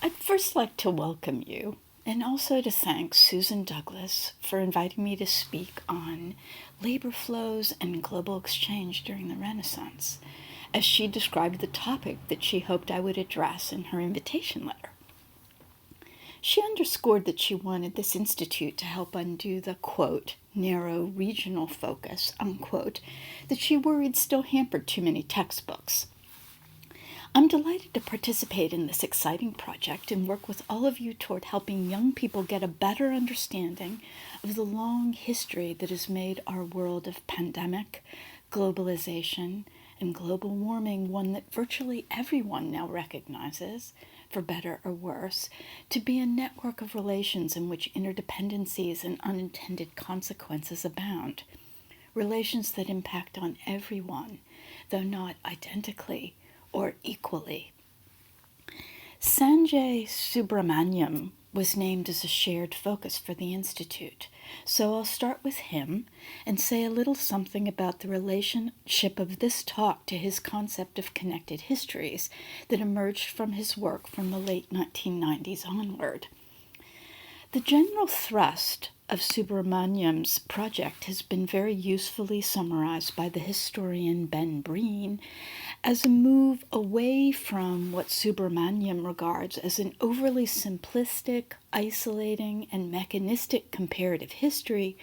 I'd first like to welcome you and also to thank Susan Douglas for inviting me to speak on labor flows and global exchange during the Renaissance, as she described the topic that she hoped I would address in her invitation letter. She underscored that she wanted this institute to help undo the, quote, narrow regional focus, unquote, that she worried still hampered too many textbooks. I'm delighted to participate in this exciting project and work with all of you toward helping young people get a better understanding of the long history that has made our world of pandemic, globalization, and global warming one that virtually everyone now recognizes, for better or worse, to be a network of relations in which interdependencies and unintended consequences abound. Relations that impact on everyone, though not identically or equally. Sanjay Subramaniam was named as a shared focus for the Institute, so I'll start with him and say a little something about the relationship of this talk to his concept of connected histories that emerged from his work from the late 1990s onward. The general thrust of Subramaniam's project has been very usefully summarized by the historian Ben Breen as a move away from what Subramaniam regards as an overly simplistic, isolating, and mechanistic comparative history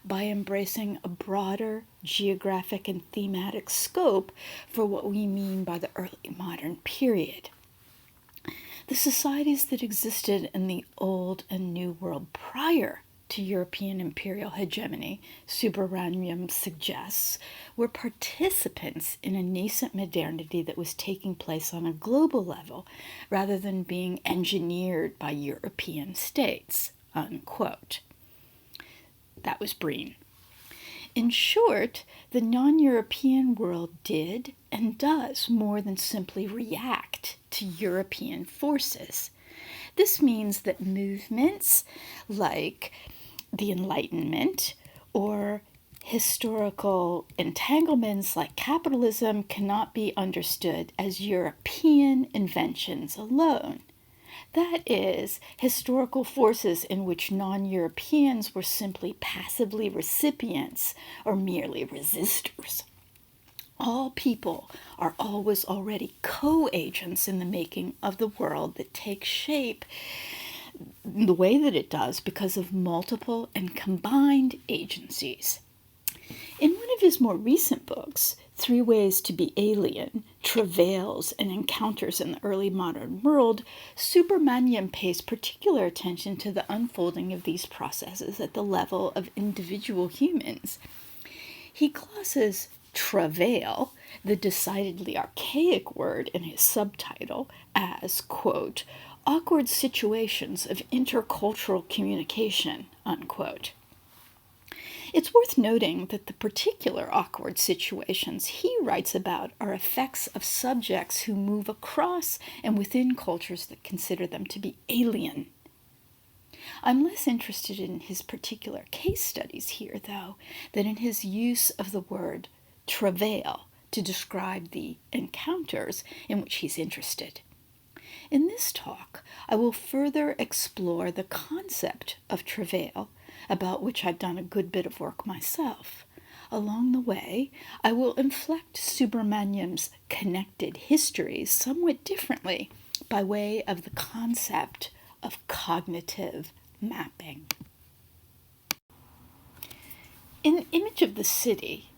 by embracing a broader geographic and thematic scope for what we mean by the early modern period. The societies that existed in the Old and New World prior to European imperial hegemony, Subramaniam suggests, were participants in a nascent modernity that was taking place on a global level rather than being engineered by European states, unquote. That was Breen. In short, the non-European world did and does more than simply react to European forces. This means that movements like the Enlightenment or historical entanglements like capitalism cannot be understood as European inventions alone. That is, historical forces in which non-Europeans were simply passively recipients or merely resistors. All people are always already co-agents in the making of the world that takes shape the way that it does because of multiple and combined agencies. In one of his more recent books, 3 Ways to be Alien, Travails and Encounters in the Early Modern World, Subramaniam pays particular attention to the unfolding of these processes at the level of individual humans. He glosses travail, the decidedly archaic word in his subtitle, as, quote, awkward situations of intercultural communication, unquote. It's worth noting that the particular awkward situations he writes about are effects of subjects who move across and within cultures that consider them to be alien. I'm less interested in his particular case studies here, though, than in his use of the word travail to describe the encounters in which he's interested. In this talk, I will further explore the concept of travail, about which I've done a good bit of work myself. Along the way, I will inflect Subramaniam's connected histories somewhat differently by way of the concept of cognitive mapping. In Image of the City,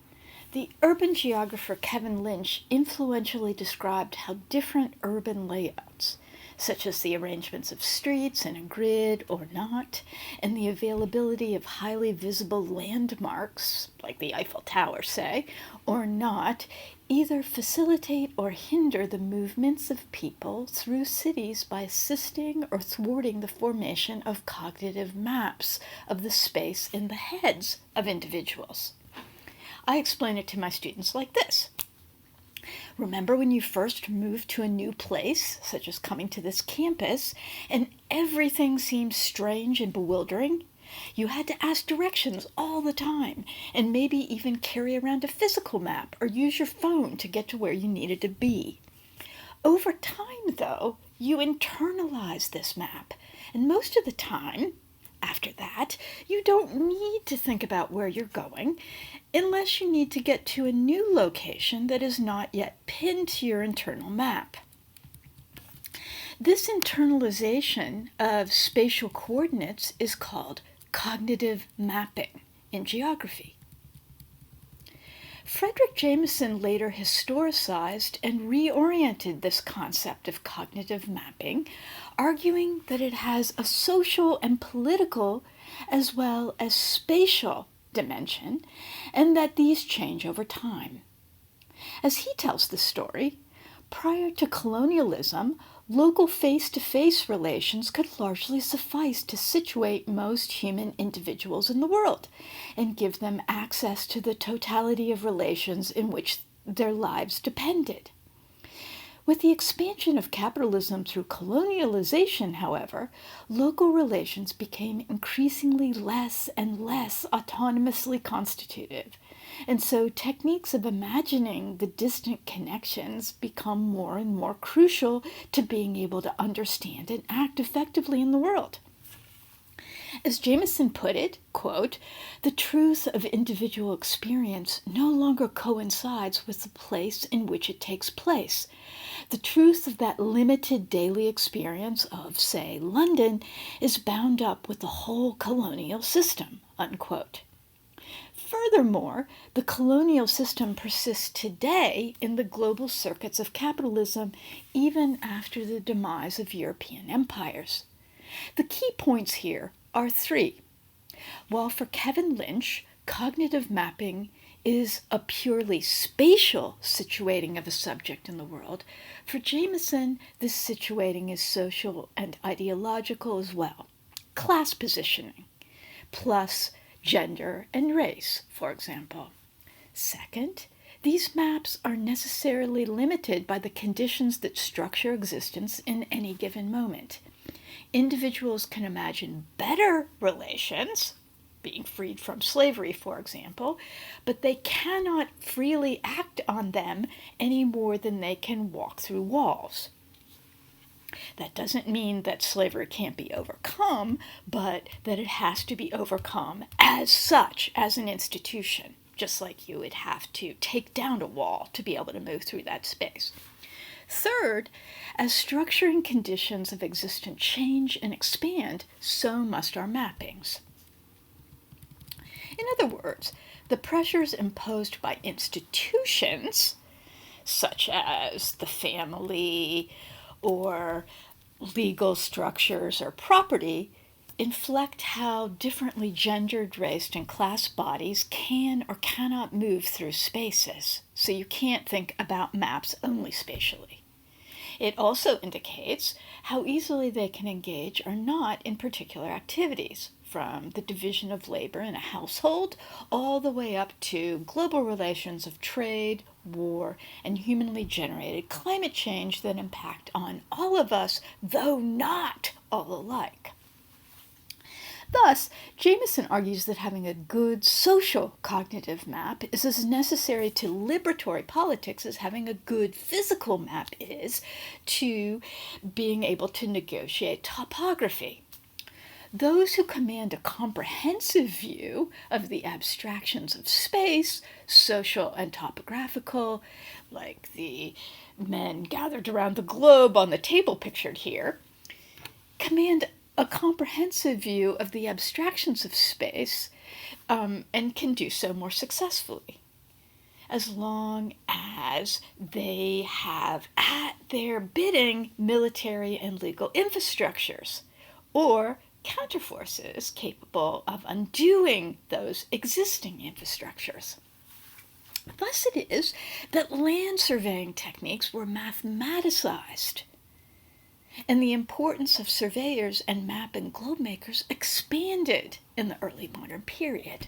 the urban geographer Kevin Lynch influentially described how different urban layouts, such as the arrangements of streets in a grid or not, and the availability of highly visible landmarks, like the Eiffel Tower, say, or not, either facilitate or hinder the movements of people through cities by assisting or thwarting the formation of cognitive maps of the space in the heads of individuals. I explain it to my students like this. Remember when you first moved to a new place, such as coming to this campus, and everything seemed strange and bewildering? You had to ask directions all the time, and maybe even carry around a physical map or use your phone to get to where you needed to be. Over time, though, you internalize this map, and most of the time, after that, you don't need to think about where you're going unless you need to get to a new location that is not yet pinned to your internal map. This internalization of spatial coordinates is called cognitive mapping in geography. Frederick Jameson later historicized and reoriented this concept of cognitive mapping, arguing that it has a social and political as well as spatial dimension, and that these change over time. As he tells the story, prior to colonialism, local face-to-face relations could largely suffice to situate most human individuals in the world and give them access to the totality of relations in which their lives depended. With the expansion of capitalism through colonialization, however, local relations became increasingly less and less autonomously constitutive, and so techniques of imagining the distant connections become more and more crucial to being able to understand and act effectively in the world. As Jameson put it, quote, "The truth of individual experience no longer coincides with the place in which it takes place. The truth of that limited daily experience of, say, London is bound up with the whole colonial system," unquote. Furthermore, the colonial system persists today in the global circuits of capitalism even after the demise of European empires. The key points here are three. While for Kevin Lynch, cognitive mapping is a purely spatial situating of a subject in the world, for Jameson, this situating is social and ideological as well. Class positioning, plus gender and race, for example. Second, these maps are necessarily limited by the conditions that structure existence in any given moment. Individuals can imagine better relations, being freed from slavery, for example, but they cannot freely act on them any more than they can walk through walls. That doesn't mean that slavery can't be overcome, but that it has to be overcome as such, as an institution, just like you would have to take down a wall to be able to move through that space. Third, as structuring conditions of existence change and expand, so must our mappings. In other words, the pressures imposed by institutions, such as the family or legal structures or property, inflect how differently gendered, raced, and class bodies can or cannot move through spaces. So you can't think about maps only spatially. It also indicates how easily they can engage or not in particular activities, from the division of labor in a household all the way up to global relations of trade, war, and humanly generated climate change that impact on all of us, though not all alike. Thus, Jameson argues that having a good social cognitive map is as necessary to liberatory politics as having a good physical map is to being able to negotiate topography. Those who command a comprehensive view of the abstractions of space, social and topographical, like the men gathered around the globe on the table pictured here, command a comprehensive view of the abstractions of space and can do so more successfully, as long as they have at their bidding military and legal infrastructures or counterforces capable of undoing those existing infrastructures. Thus it is that land surveying techniques were mathematicized, and the importance of surveyors and map and globe makers expanded in the early modern period.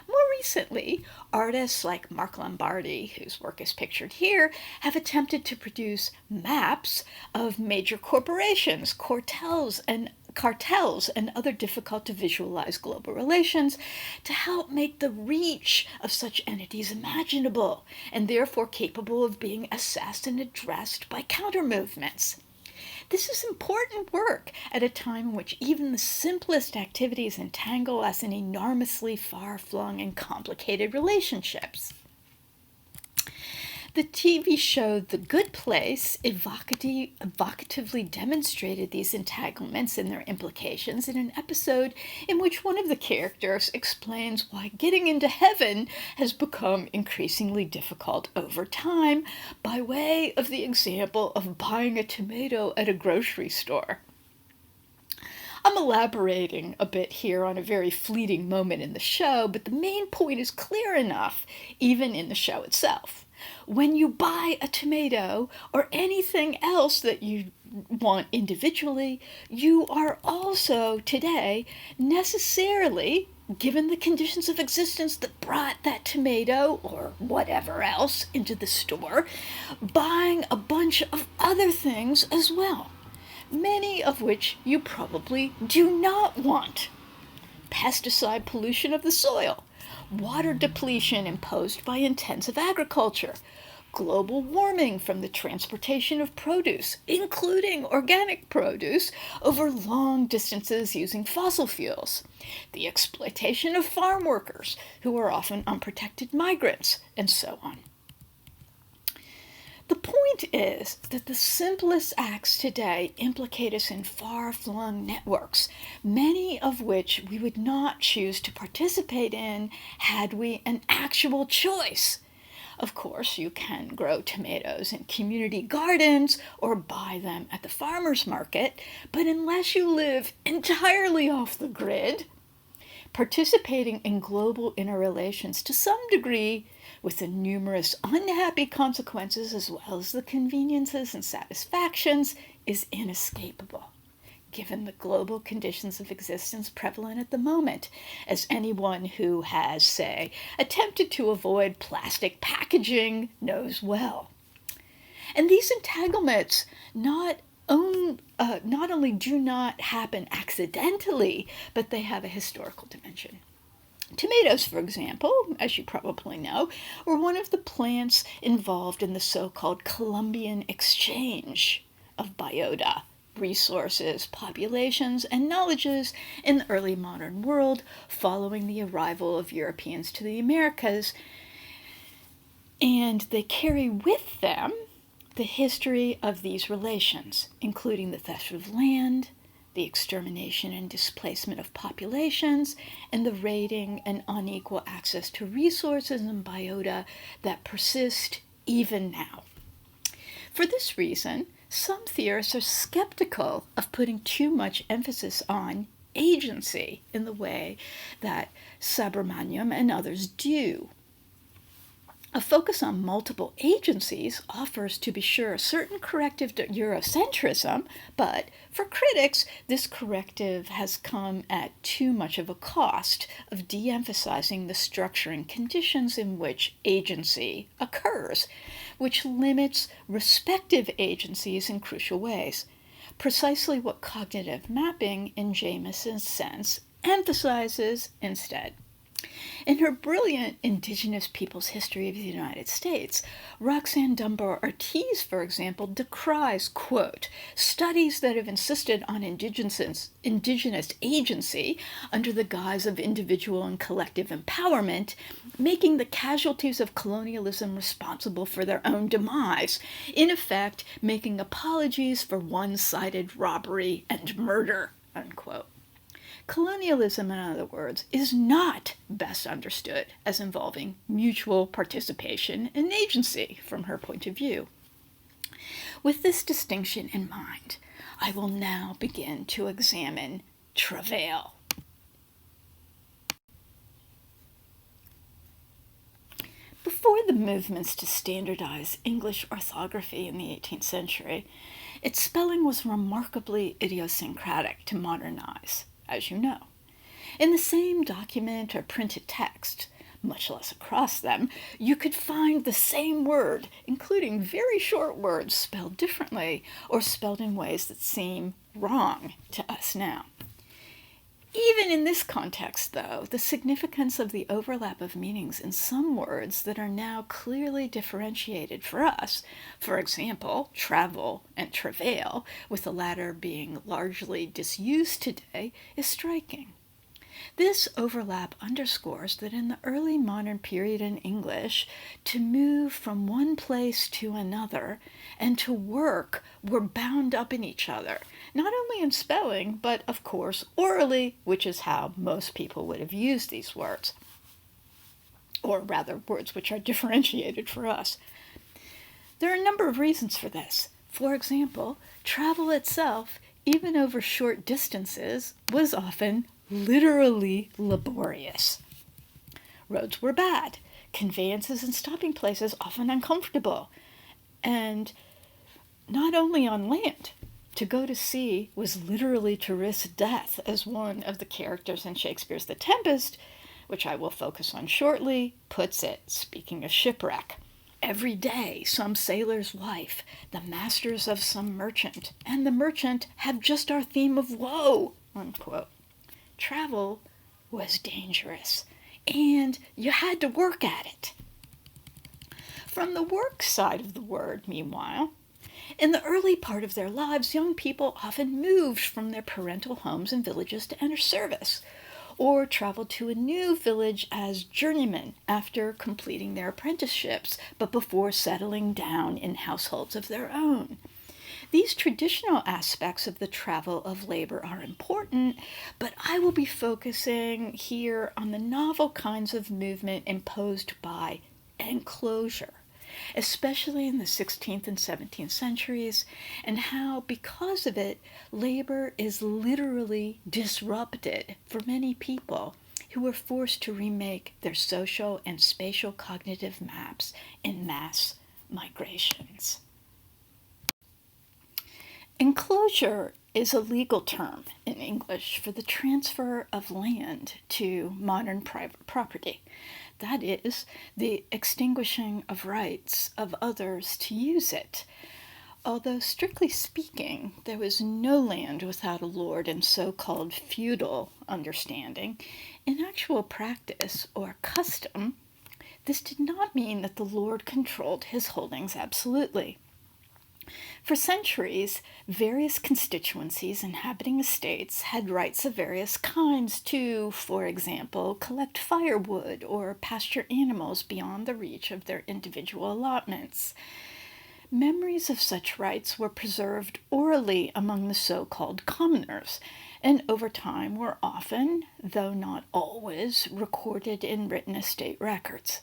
More recently, artists like Mark Lombardi, whose work is pictured here, have attempted to produce maps of major corporations, cartels, and cartels and other difficult to visualize global relations to help make the reach of such entities imaginable and therefore capable of being assessed and addressed by counter-movements. This is important work at a time in which even the simplest activities entangle us in enormously far-flung and complicated relationships. The TV show The Good Place evocatively demonstrated these entanglements and their implications in an episode in which one of the characters explains why getting into heaven has become increasingly difficult over time by way of the example of buying a tomato at a grocery store. I'm elaborating a bit here on a very fleeting moment in the show, but the main point is clear enough, even in the show itself. When you buy a tomato or anything else that you want individually, you are also today necessarily, given the conditions of existence that brought that tomato or whatever else into the store, buying a bunch of other things as well, many of which you probably do not want. Pesticide pollution of the soil, water depletion imposed by intensive agriculture, global warming from the transportation of produce, including organic produce, over long distances using fossil fuels, the exploitation of farm workers, who are often unprotected migrants, and so on. The point is that the simplest acts today implicate us in far-flung networks, many of which we would not choose to participate in had we an actual choice. Of course, you can grow tomatoes in community gardens or buy them at the farmer's market, but unless you live entirely off the grid, participating in global interrelations to some degree, with the numerous unhappy consequences as well as the conveniences and satisfactions, is inescapable, given the global conditions of existence prevalent at the moment, as anyone who has, say, attempted to avoid plastic packaging knows well. And these entanglements not only do not happen accidentally, but they have a historical dimension. Tomatoes, for example, as you probably know, were one of the plants involved in the so-called Columbian exchange of biota, resources, populations, and knowledges in the early modern world following the arrival of Europeans to the Americas. And they carry with them the history of these relations, including the theft of land, the extermination and displacement of populations, and the raiding and unequal access to resources and biota that persist even now. For this reason, some theorists are skeptical of putting too much emphasis on agency in the way that Subramanian and others do. A focus on multiple agencies offers, to be sure, a certain corrective to Eurocentrism, but for critics, this corrective has come at too much of a cost of de-emphasizing the structuring conditions in which agency occurs, which limits respective agencies in crucial ways. Precisely what cognitive mapping, in Jameson's sense, emphasizes instead. In her brilliant Indigenous Peoples History of the United States, Roxanne Dunbar-Ortiz, for example, decries, quote, studies that have insisted on indigenous agency under the guise of individual and collective empowerment, making the casualties of colonialism responsible for their own demise, in effect making apologies for one-sided robbery and murder, unquote. Colonialism, in other words, is not best understood as involving mutual participation and agency from her point of view. With this distinction in mind, I will now begin to examine Travail. Before the movements to standardize English orthography in the 18th century, its spelling was remarkably idiosyncratic to modern eyes, as you know. In the same document or printed text, much less across them, you could find the same word, including very short words, spelled differently or spelled in ways that seem wrong to us now. Even in this context, though, the significance of the overlap of meanings in some words that are now clearly differentiated for us, for example, travel and travail, with the latter being largely disused today, is striking. This overlap underscores that in the early modern period in English, to move from one place to another and to work were bound up in each other, not only in spelling, but of course orally, which is how most people would have used these words, or rather words which are differentiated for us. There are a number of reasons for this. For example, travel itself, even over short distances, was often literally laborious. Roads were bad, conveyances and stopping places often uncomfortable, and not only on land. To go to sea was literally to risk death, as one of the characters in Shakespeare's The Tempest, which I will focus on shortly, puts it, speaking of shipwreck. Every day some sailor's wife, the masters of some merchant, and the merchant have just our theme of woe, unquote. Travel was dangerous, and you had to work at it. From the work side of the word, meanwhile, in the early part of their lives, young people often moved from their parental homes and villages to enter service, or traveled to a new village as journeymen after completing their apprenticeships, but before settling down in households of their own. These traditional aspects of the travel of labor are important, but I will be focusing here on the novel kinds of movement imposed by enclosure, especially in the 16th and 17th centuries, and how, because of it, labor is literally disrupted for many people who were forced to remake their social and spatial cognitive maps in mass migrations. Enclosure is a legal term in English for the transfer of land to modern private property. That is, the extinguishing of rights of others to use it. Although strictly speaking, there was no land without a lord in so-called feudal understanding, in actual practice or custom, this did not mean that the lord controlled his holdings absolutely. For centuries, various constituencies inhabiting estates had rights of various kinds to, for example, collect firewood or pasture animals beyond the reach of their individual allotments. Memories of such rights were preserved orally among the so-called commoners, and over time were often, though not always, recorded in written estate records.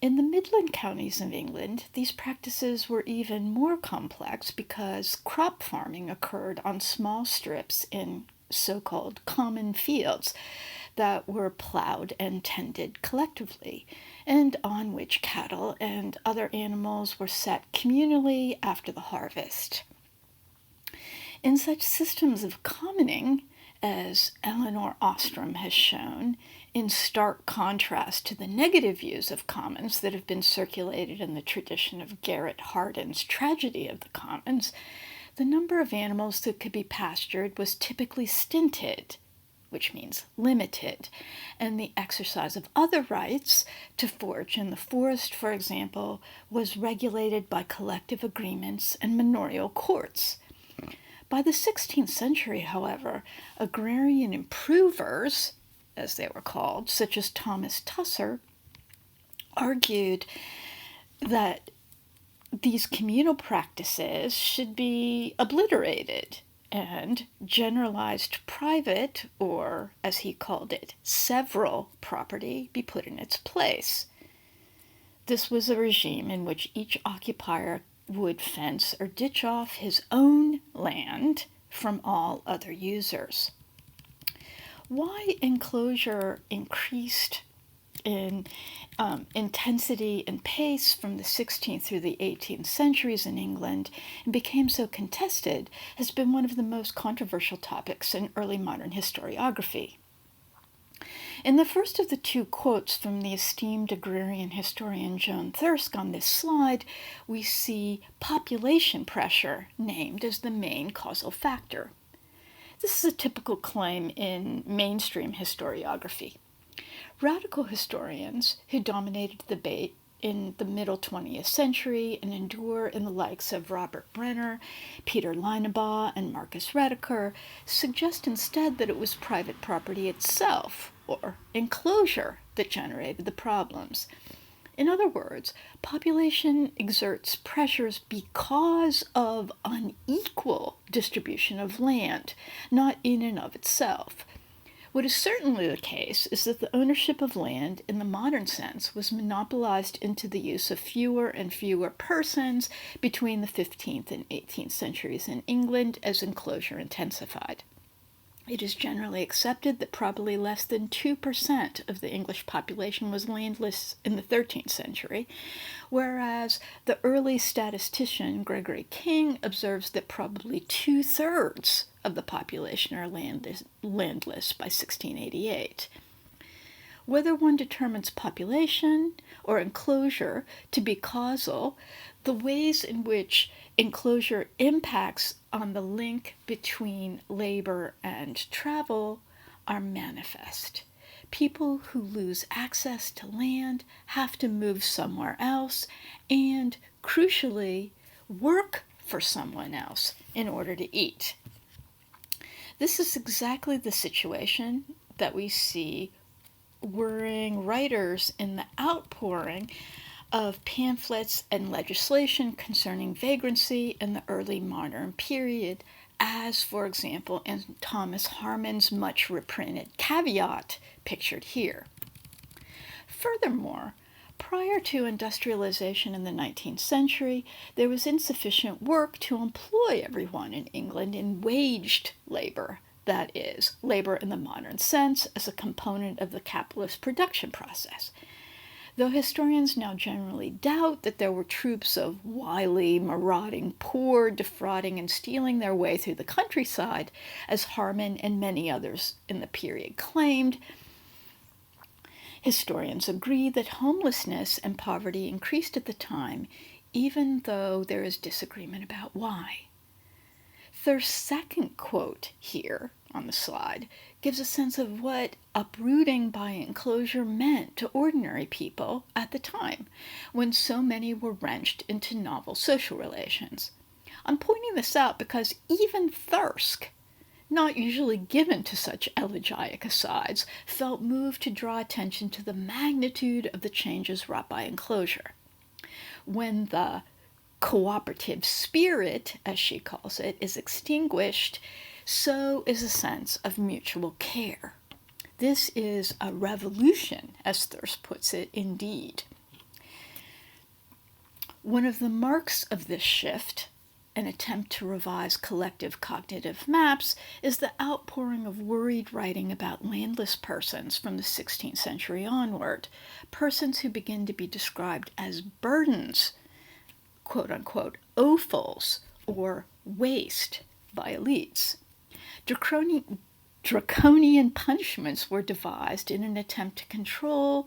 In the Midland counties of England, these practices were even more complex because crop farming occurred on small strips in so-called common fields that were plowed and tended collectively, and on which cattle and other animals were set communally after the harvest. In such systems of commoning, as Eleanor Ostrom has shown, in stark contrast to the negative views of commons that have been circulated in the tradition of Garrett Hardin's Tragedy of the Commons, the number of animals that could be pastured was typically stinted, which means limited, and the exercise of other rights, to forage in the forest, for example, was regulated by collective agreements and manorial courts. By the 16th century, however, agrarian improvers, as they were called, such as Thomas Tusser, argued that these communal practices should be obliterated and generalized private, or as he called it, several property be put in its place. This was a regime in which each occupier would fence or ditch off his own land from all other users. Why enclosure increased in intensity and pace from the 16th through the 18th centuries in England and became so contested has been one of the most controversial topics in early modern historiography. In the first of the two quotes from the esteemed agrarian historian Joan Thirsk on this slide, we see population pressure named as the main causal factor. This is a typical claim in mainstream historiography. Radical historians who dominated the debate in the middle 20th century and endure in the likes of Robert Brenner, Peter Leinebaugh, and Marcus Rediker suggest instead that it was private property itself, or enclosure, that generated the problems. In other words, population exerts pressures because of unequal distribution of land, not in and of itself. What is certainly the case is that the ownership of land in the modern sense was monopolized into the use of fewer and fewer persons between the 15th and 18th centuries in England as enclosure intensified. It is generally accepted that probably less than 2% of the English population was landless in the 13th century, whereas the early statistician Gregory King observes that probably 2/3 of the population are landless by 1688. Whether one determines population or enclosure to be causal, the ways in which enclosure impacts on the link between labor and travel are manifest. People who lose access to land have to move somewhere else and, crucially, work for someone else in order to eat. This is exactly the situation that we see worrying writers in the outpouring of pamphlets and legislation concerning vagrancy in the early modern period, as, for example, in Thomas Harmon's much reprinted Caveat, pictured here. Furthermore, prior to industrialization in the 19th century, there was insufficient work to employ everyone in England in waged labor, that is, labor in the modern sense as a component of the capitalist production process. Though historians now generally doubt that there were troops of wily, marauding poor defrauding and stealing their way through the countryside, as Harmon and many others in the period claimed, historians agree that homelessness and poverty increased at the time, even though there is disagreement about why. Thirst's second quote here on the slide gives a sense of what uprooting by enclosure meant to ordinary people at the time, when so many were wrenched into novel social relations. I'm pointing this out because even Thirsk, not usually given to such elegiac asides, felt moved to draw attention to the magnitude of the changes wrought by enclosure. When the cooperative spirit, as she calls it, is extinguished, so is a sense of mutual care. This is a revolution, as Thirst puts it, indeed. One of the marks of this shift, an attempt to revise collective cognitive maps, is the outpouring of worried writing about landless persons from the 16th century onward, persons who begin to be described as burdens, quote-unquote, offals, or waste by elites. Draconian punishments were devised in an attempt to control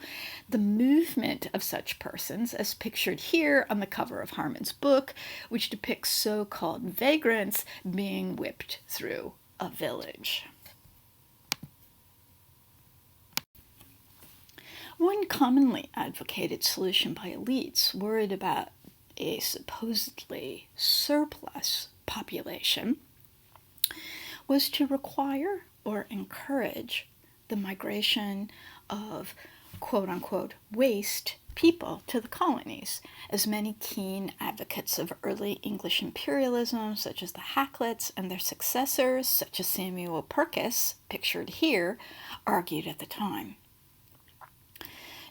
the movement of such persons, as pictured here on the cover of Harmon's book, which depicts so-called vagrants being whipped through a village. One commonly advocated solution by elites worried about a supposedly surplus population was to require or encourage the migration of quote-unquote waste people to the colonies, as many keen advocates of early English imperialism, such as the Hacklets and their successors, such as Samuel Purkis, pictured here, argued at the time.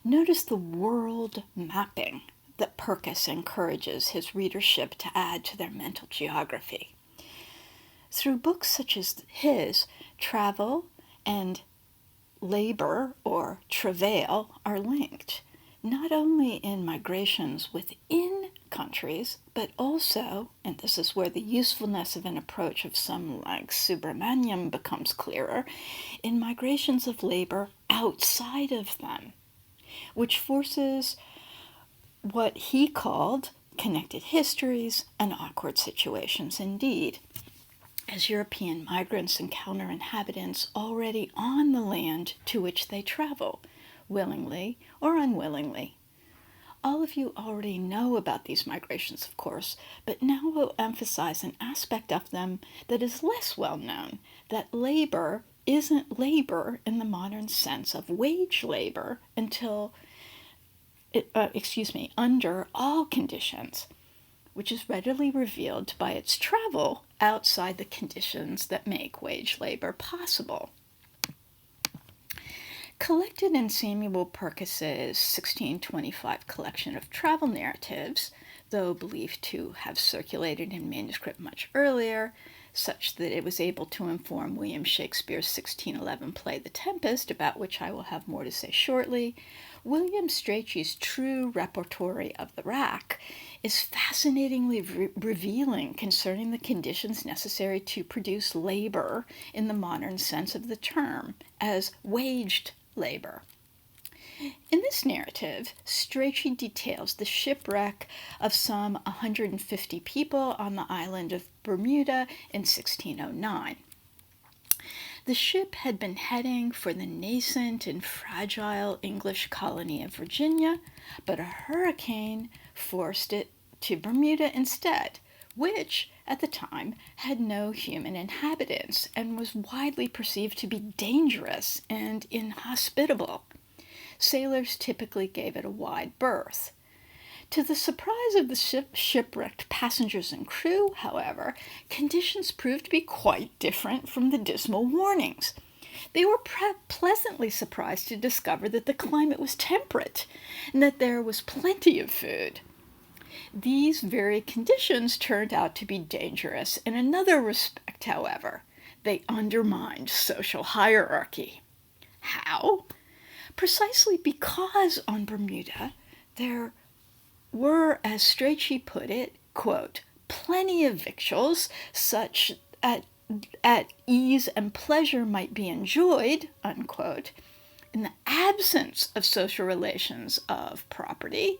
Notice the world mapping that Purkis encourages his readership to add to their mental geography. Through books such as his, Travail and labor, or Travail, are linked, not only in migrations within countries, but also, and this is where the usefulness of an approach of some like Subramanian becomes clearer, in migrations of labor outside of them, which forces what he called connected histories and awkward situations indeed, as European migrants encounter inhabitants already on the land to which they travel, willingly or unwillingly. All of you already know about these migrations, of course, but now we'll emphasize an aspect of them that is less well known, that labor isn't labor in the modern sense of wage labor under all conditions, which is readily revealed by its travel outside the conditions that make wage labor possible. Collected in Samuel Purkis's 1625 collection of travel narratives, though believed to have circulated in manuscript much earlier, such that it was able to inform William Shakespeare's 1611 play The Tempest, about which I will have more to say shortly, William Strachey's true repertory of the rack is fascinatingly revealing concerning the conditions necessary to produce labor in the modern sense of the term, as waged labor. In this narrative, Strachey details the shipwreck of some 150 people on the island of Bermuda in 1609. The ship had been heading for the nascent and fragile English colony of Virginia, but a hurricane forced it to Bermuda instead, which, at the time, had no human inhabitants and was widely perceived to be dangerous and inhospitable. Sailors typically gave it a wide berth. To the surprise of the shipwrecked passengers and crew, however, conditions proved to be quite different from the dismal warnings. They were pleasantly surprised to discover that the climate was temperate and that there was plenty of food. These very conditions turned out to be dangerous in another respect, however. They undermined social hierarchy. How? Precisely because on Bermuda there were, as Strachey put it, quote, plenty of victuals, such at ease and pleasure might be enjoyed, unquote, in the absence of social relations of property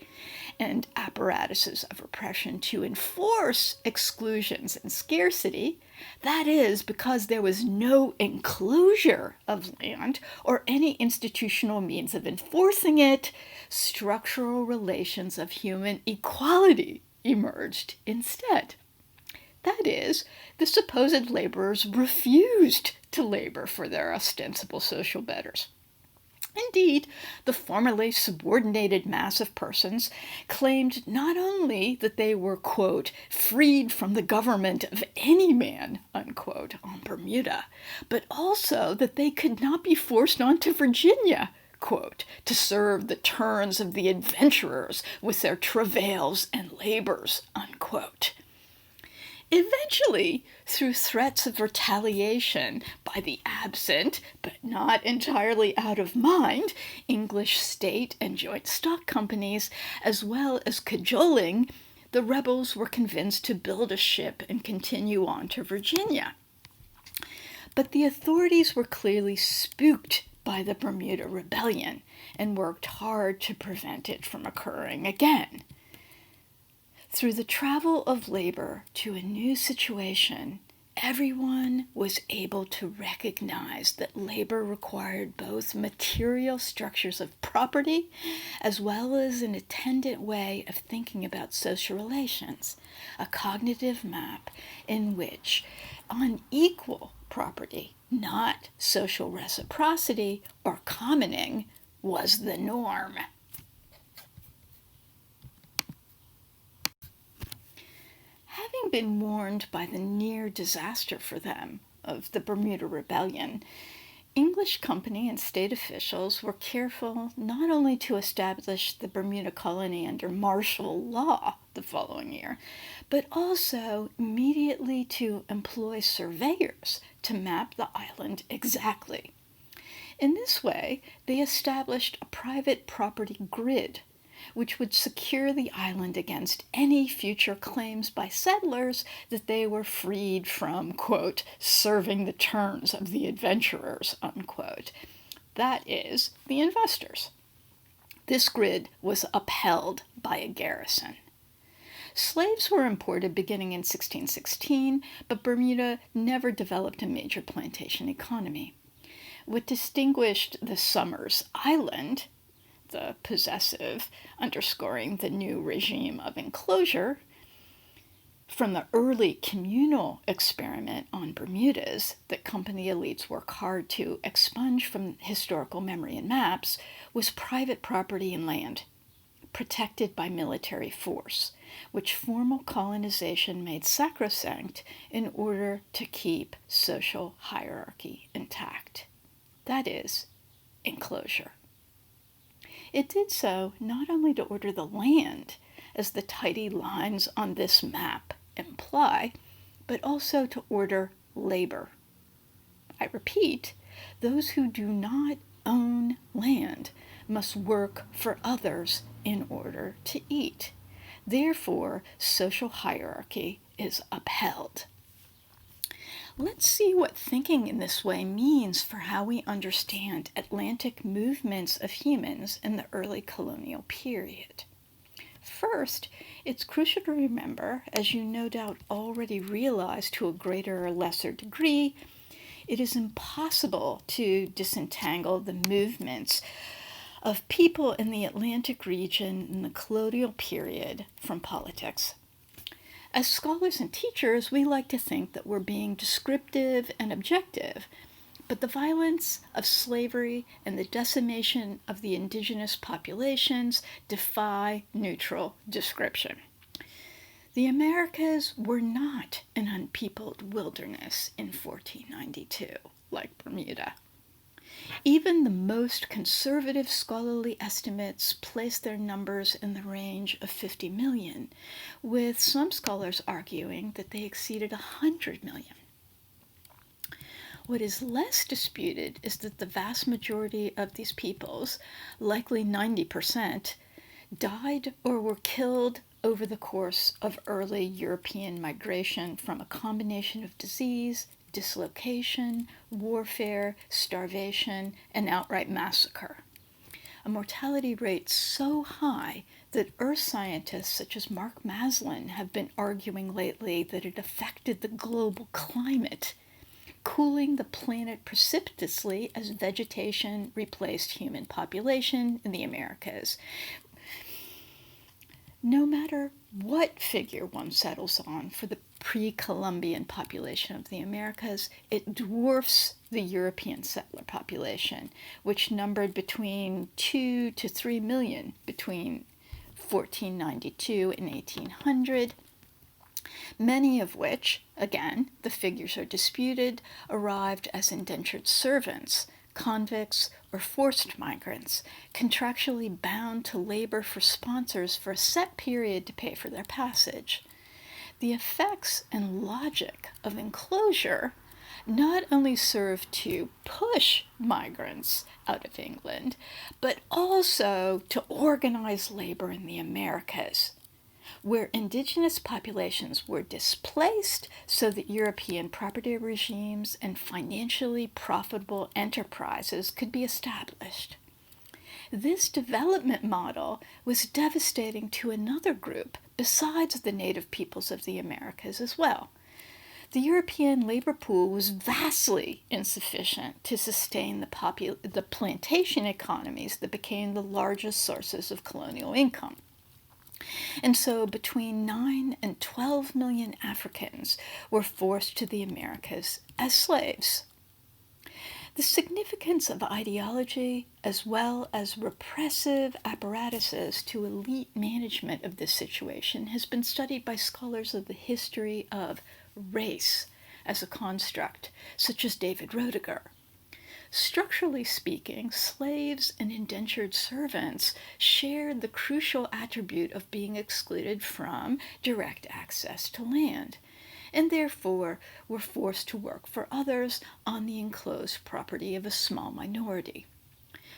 and apparatuses of repression to enforce exclusions and scarcity, that is, because there was no enclosure of land or any institutional means of enforcing it, structural relations of human equality emerged instead. That is, the supposed laborers refused to labor for their ostensible social betters. Indeed, the formerly subordinated mass of persons claimed not only that they were, quote, freed from the government of any man, unquote, on Bermuda, but also that they could not be forced onto Virginia, quote, to serve the turns of the adventurers with their travails and labors, unquote. Eventually, through threats of retaliation by the absent, but not entirely out of mind, English state and joint stock companies, as well as cajoling, the rebels were convinced to build a ship and continue on to Virginia. But the authorities were clearly spooked by the Bermuda Rebellion and worked hard to prevent it from occurring again. Through the travel of labor to a new situation, everyone was able to recognize that labor required both material structures of property as well as an attendant way of thinking about social relations, a cognitive map in which unequal property, not social reciprocity or commoning, was the norm. Having been warned by the near disaster for them of the Bermuda Rebellion, English company and state officials were careful not only to establish the Bermuda colony under martial law the following year, but also immediately to employ surveyors to map the island exactly. In this way, they established a private property grid which would secure the island against any future claims by settlers that they were freed from, quote, serving the turns of the adventurers, unquote. that is, the investors. This grid was upheld by a garrison. Slaves were imported beginning in 1616, but Bermuda never developed a major plantation economy. What distinguished the Somers Island, the possessive underscoring the new regime of enclosure, from the early communal experiment on Bermudas that company elites work hard to expunge from historical memory and maps, was private property and land, protected by military force, which formal colonization made sacrosanct in order to keep social hierarchy intact. That is, enclosure. It did so not only to order the land, as the tidy lines on this map imply, but also to order labor. I repeat, those who do not own land must work for others in order to eat. Therefore, social hierarchy is upheld. Let's see what thinking in this way means for how we understand Atlantic movements of humans in the early colonial period. First, it's crucial to remember, as you no doubt already realize to a greater or lesser degree, it is impossible to disentangle the movements of people in the Atlantic region in the colonial period from politics. As scholars and teachers, we like to think that we're being descriptive and objective, but the violence of slavery and the decimation of the indigenous populations defy neutral description. The Americas were not an unpeopled wilderness in 1492, like Bermuda. Even the most conservative scholarly estimates place their numbers in the range of 50 million, with some scholars arguing that they exceeded 100 million. What is less disputed is that the vast majority of these peoples, likely 90%, died or were killed over the course of early European migration from a combination of disease, dislocation, warfare, starvation, and outright massacre. A mortality rate so high that earth scientists such as Mark Maslin have been arguing lately that it affected the global climate, cooling the planet precipitously as vegetation replaced human population in the Americas. No matter what figure one settles on for the pre-Columbian population of the Americas, it dwarfs the European settler population, which numbered between 2 to 3 million between 1492 and 1800, many of which, again, the figures are disputed, arrived as indentured servants, convicts, or forced migrants, contractually bound to labor for sponsors for a set period to pay for their passage. The effects and logic of enclosure not only served to push migrants out of England, but also to organize labor in the Americas, where indigenous populations were displaced so that European property regimes and financially profitable enterprises could be established. This development model was devastating to another group besides the native peoples of the Americas as well. The European labor pool was vastly insufficient to sustain the plantation economies that became the largest sources of colonial income. And so between 9 and 12 million Africans were forced to the Americas as slaves. The significance of ideology as well as repressive apparatuses to elite management of this situation has been studied by scholars of the history of race as a construct, such as David Roediger. Structurally speaking, slaves and indentured servants shared the crucial attribute of being excluded from direct access to land, and therefore were forced to work for others on the enclosed property of a small minority.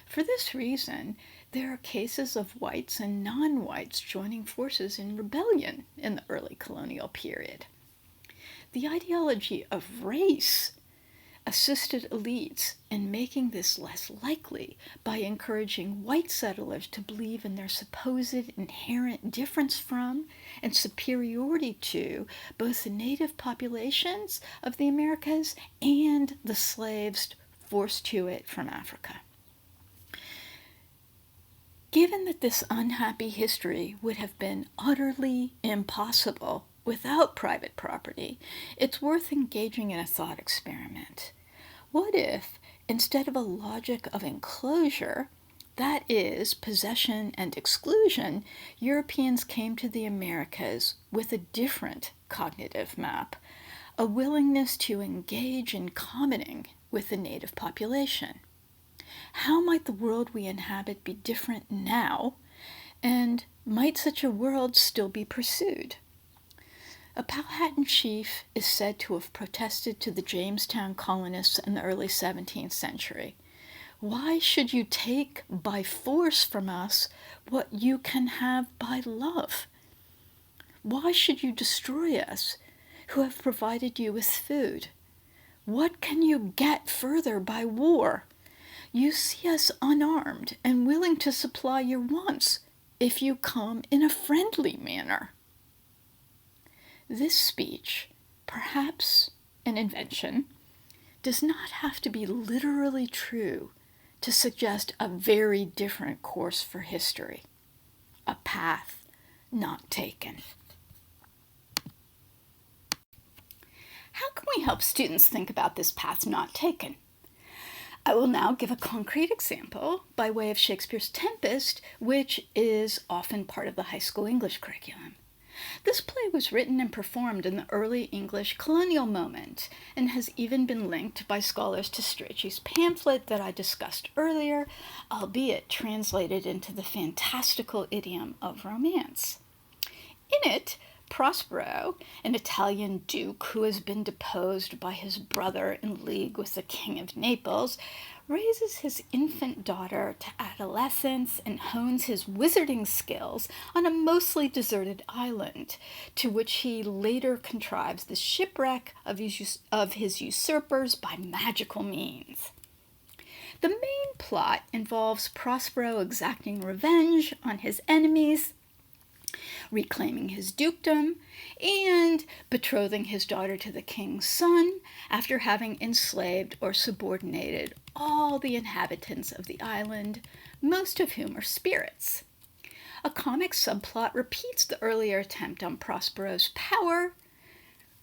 For this reason, there are cases of whites and non-whites joining forces in rebellion in the early colonial period. The ideology of race assisted elites in making this less likely by encouraging white settlers to believe in their supposed inherent difference from and superiority to both the native populations of the Americas and the slaves forced to it from Africa. Given that this unhappy history would have been utterly impossible without private property, it's worth engaging in a thought experiment. What if, instead of a logic of enclosure, that is, possession and exclusion, Europeans came to the Americas with a different cognitive map, a willingness to engage in commoning with the native population? How might the world we inhabit be different now, and might such a world still be pursued? A Powhatan chief is said to have protested to the Jamestown colonists in the early 17th century. Why should you take by force from us what you can have by love? Why should you destroy us, who have provided you with food? What can you get further by war? You see us unarmed and willing to supply your wants if you come in a friendly manner. This speech, perhaps an invention, does not have to be literally true to suggest a very different course for history, a path not taken. How can we help students think about this path not taken? I will now give a concrete example by way of Shakespeare's Tempest, which is often part of the high school English curriculum. This play was written and performed in the early English colonial moment and has even been linked by scholars to Strachey's pamphlet that I discussed earlier, albeit translated into the fantastical idiom of romance. In it, Prospero, an Italian duke who has been deposed by his brother in league with the King of Naples, raises his infant daughter to adolescence and hones his wizarding skills on a mostly deserted island, to which he later contrives the shipwreck of his usurpers by magical means. The main plot involves Prospero exacting revenge on his enemies, reclaiming his dukedom, and betrothing his daughter to the king's son after having enslaved or subordinated all the inhabitants of the island, most of whom are spirits. A comic subplot repeats the earlier attempt on Prospero's power,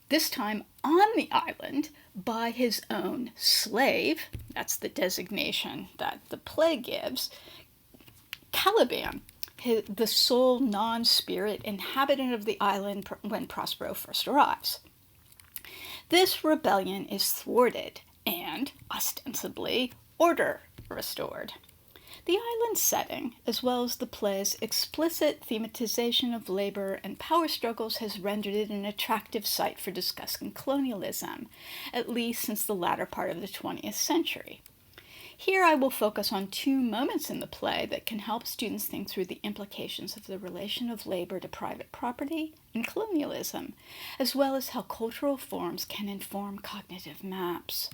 this time on the island, by his own slave, that's the designation that the play gives, Caliban, the sole non-spirit inhabitant of the island when Prospero first arrives. This rebellion is thwarted and, ostensibly, order restored. The island setting, as well as the play's explicit thematization of labor and power struggles, has rendered it an attractive site for discussing colonialism, at least since the latter part of the 20th century. Here I will focus on two moments in the play that can help students think through the implications of the relation of labor to private property and colonialism, as well as how cultural forms can inform cognitive maps.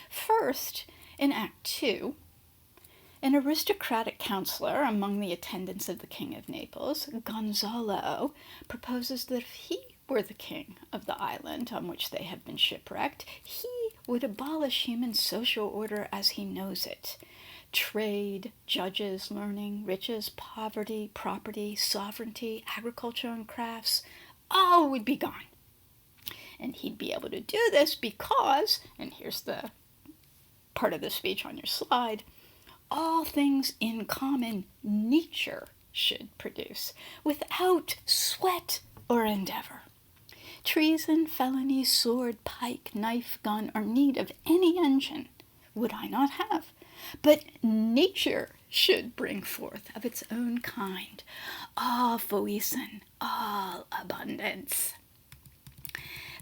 First, in Act 2, an aristocratic counselor among the attendants of the King of Naples, Gonzalo, proposes that if he were the king of the island on which they have been shipwrecked, he would abolish human social order as he knows it. Trade, judges, learning, riches, poverty, property, sovereignty, agriculture, and crafts, all would be gone. And he'd be able to do this because, and here's the part of the speech on your slide, all things in common nature should produce, without sweat or endeavor. Treason, felony, sword, pike, knife, gun, or need of any engine would I not have, but nature should bring forth of its own kind all fruition, all abundance.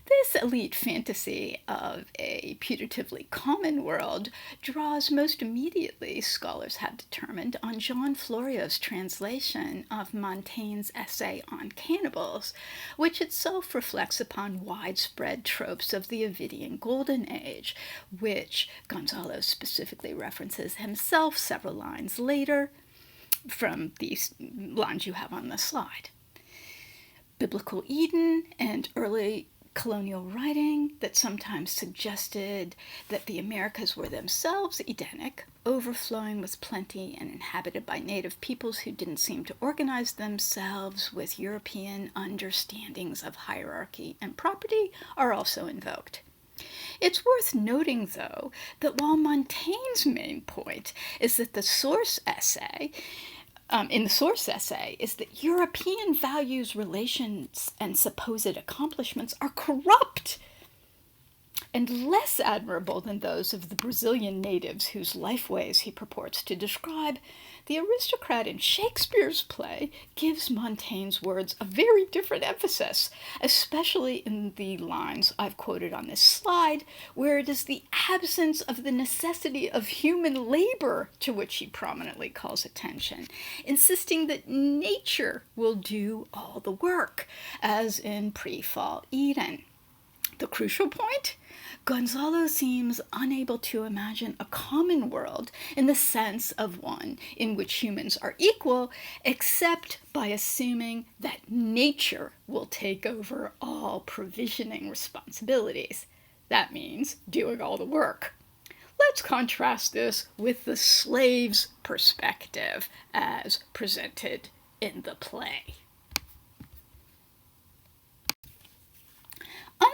This elite fantasy of a putatively common world draws most immediately, scholars have determined, on Jean Florio's translation of Montaigne's essay on cannibals, which itself reflects upon widespread tropes of the Ovidian Golden Age, which Gonzalo specifically references himself several lines later from these lines you have on the slide. Biblical Eden and early colonial writing that sometimes suggested that the Americas were themselves Edenic, overflowing with plenty and inhabited by native peoples who didn't seem to organize themselves with European understandings of hierarchy and property, are also invoked. It's worth noting, though, that while Montaigne's main point is that the source essay is that European values, relations, and supposed accomplishments are corrupt and less admirable than those of the Brazilian natives whose lifeways he purports to describe, the aristocrat in Shakespeare's play gives Montaigne's words a very different emphasis, especially in the lines I've quoted on this slide, where it is the absence of the necessity of human labor to which he prominently calls attention, insisting that nature will do all the work, as in pre-fall Eden. The crucial point? Gonzalo seems unable to imagine a common world in the sense of one in which humans are equal, except by assuming that nature will take over all provisioning responsibilities. That means doing all the work. Let's contrast this with the slave's perspective as presented in the play.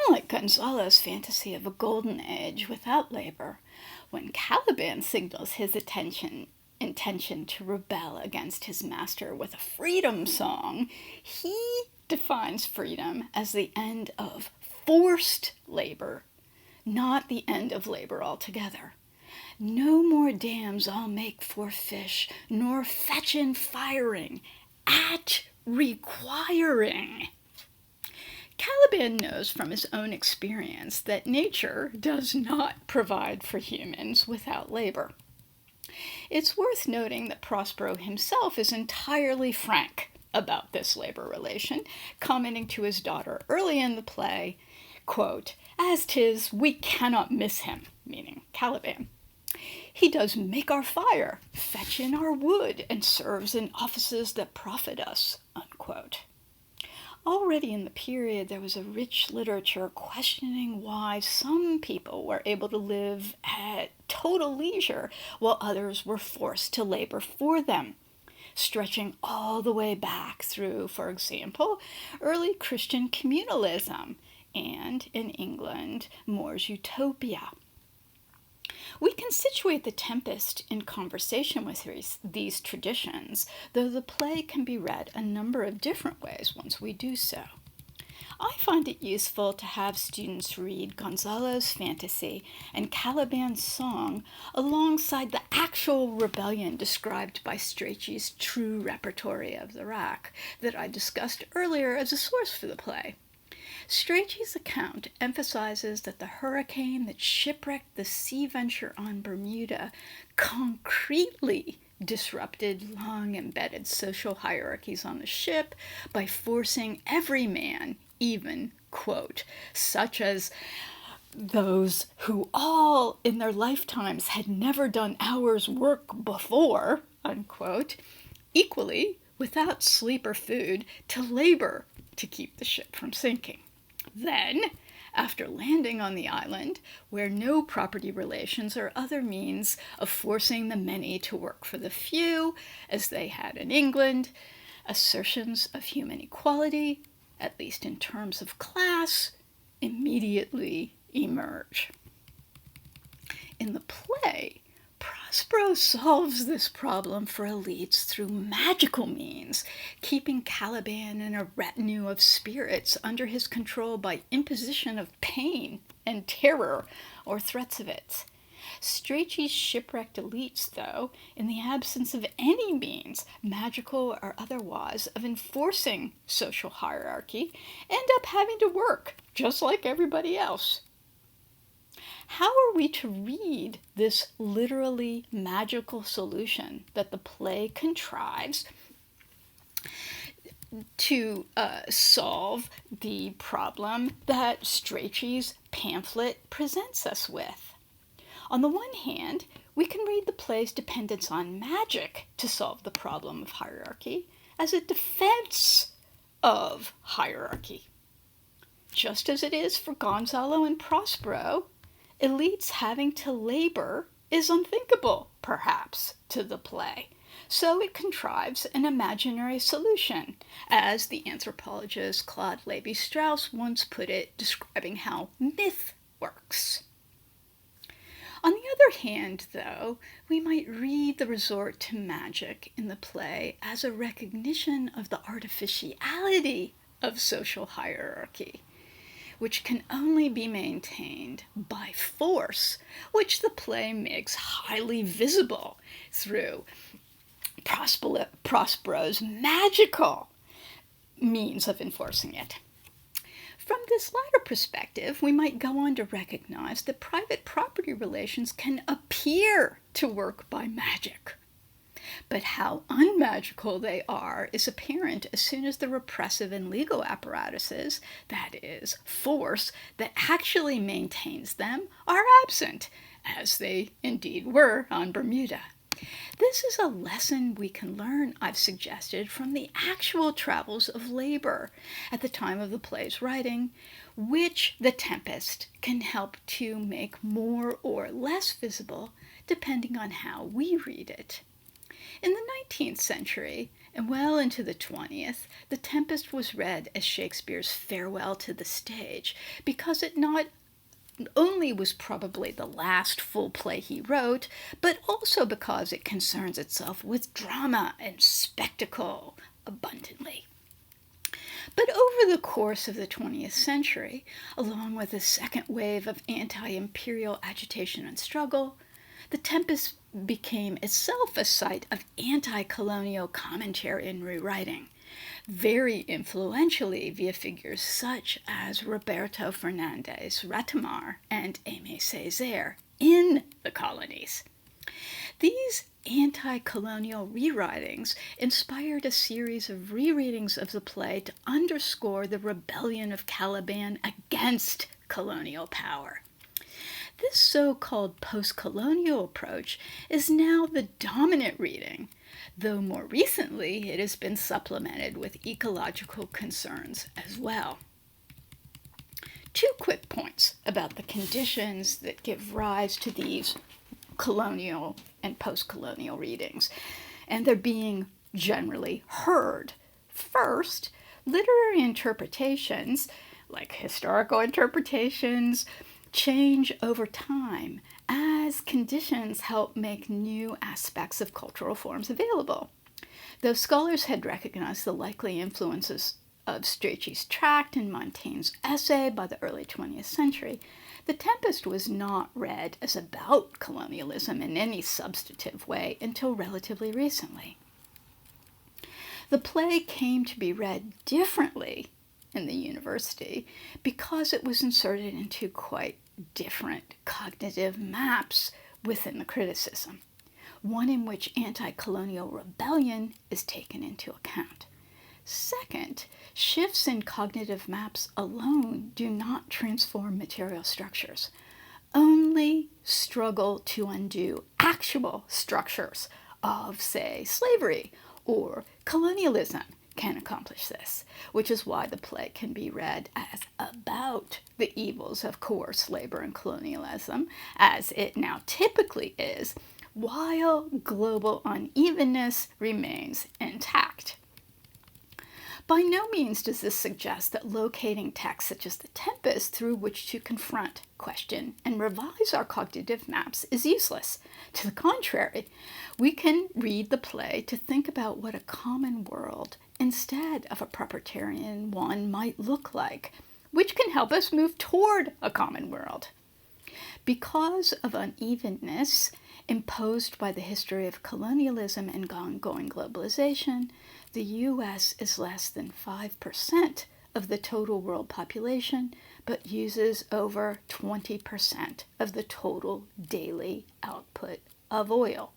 Unlike Gonzalo's fantasy of a golden age without labor, when Caliban signals his intention to rebel against his master with a freedom song, he defines freedom as the end of forced labor, not the end of labor altogether. No more dams I'll make for fish, nor fetch in firing, at requiring. Caliban knows from his own experience that nature does not provide for humans without labor. It's worth noting that Prospero himself is entirely frank about this labor relation, commenting to his daughter early in the play, quote, "As 'tis, we cannot miss him," meaning Caliban. "He does make our fire, fetch in our wood, and serves in offices that profit us," unquote. Already in the period, there was a rich literature questioning why some people were able to live at total leisure while others were forced to labor for them, stretching all the way back through, for example, early Christian communalism and, in England, More's Utopia. We can situate The Tempest in conversation with these traditions, though the play can be read a number of different ways once we do so. I find it useful to have students read Gonzalo's fantasy and Caliban's song alongside the actual rebellion described by Strachey's true repertory of the rack that I discussed earlier as a source for the play. Strachey's account emphasizes that the hurricane that shipwrecked the sea venture on Bermuda concretely disrupted long-embedded social hierarchies on the ship by forcing every man, even, quote, such as those who all in their lifetimes had never done hours' work before, unquote, equally, without sleep or food, to labor to keep the ship from sinking. Then, after landing on the island, where no property relations or other means of forcing the many to work for the few, as they had in England, assertions of human equality, at least in terms of class, immediately emerge. In the play, Prospero solves this problem for elites through magical means, keeping Caliban and a retinue of spirits under his control by imposition of pain and terror or threats of it. Strachey's shipwrecked elites, though, in the absence of any means, magical or otherwise, of enforcing social hierarchy, end up having to work just like everybody else. How are we to read this literally magical solution that the play contrives to solve the problem that Strachey's pamphlet presents us with? On the one hand, we can read the play's dependence on magic to solve the problem of hierarchy as a defense of hierarchy. Just as it is for Gonzalo and Prospero, elites having to labor is unthinkable, perhaps, to the play. So it contrives an imaginary solution, as the anthropologist Claude Lévi-Strauss once put it, describing how myth works. On the other hand, though, we might read the resort to magic in the play as a recognition of the artificiality of social hierarchy, which can only be maintained by force, which the play makes highly visible through Prospero's magical means of enforcing it. From this latter perspective, we might go on to recognize that private property relations can appear to work by magic. But how unmagical they are is apparent as soon as the repressive and legal apparatuses, that is, force, that actually maintains them, are absent, as they indeed were on Bermuda. This is a lesson we can learn, I've suggested, from the actual travels of labor at the time of the play's writing, which The Tempest can help to make more or less visible depending on how we read it. In the 19th century, and well into the 20th, The Tempest was read as Shakespeare's farewell to the stage because it not only was probably the last full play he wrote, but also because it concerns itself with drama and spectacle abundantly. But over the course of the 20th century, along with a second wave of anti-imperial agitation and struggle, The Tempest became itself a site of anti-colonial commentary and rewriting, very influentially via figures such as Roberto Fernandez Retamar and Aimé Césaire in the colonies. These anti-colonial rewritings inspired a series of rereadings of the play to underscore the rebellion of Caliban against colonial power. This so-called post-colonial approach is now the dominant reading, though more recently it has been supplemented with ecological concerns as well. Two quick points about the conditions that give rise to these colonial and post-colonial readings, and they're being generally heard. First, literary interpretations, like historical interpretations, change over time as conditions help make new aspects of cultural forms available. Though scholars had recognized the likely influences of Strachey's tract and Montaigne's essay by the early 20th century, The Tempest was not read as about colonialism in any substantive way until relatively recently. The play came to be read differently in the university because it was inserted into quite different cognitive maps within the criticism, one in which anti-colonial rebellion is taken into account. Second, shifts in cognitive maps alone do not transform material structures. Only struggle to undo actual structures of, say, slavery or colonialism can accomplish this, which is why the play can be read as about the evils of coerced labor and colonialism, as it now typically is, while global unevenness remains intact. By no means does this suggest that locating texts such as The Tempest through which to confront, question, and revise our cognitive maps is useless. To the contrary, we can read the play to think about what a common world instead of a proprietarian one might look like, which can help us move toward a common world. Because of unevenness imposed by the history of colonialism and ongoing globalization, the U.S. is less than 5% of the total world population, but uses over 20% of the total daily output of oil.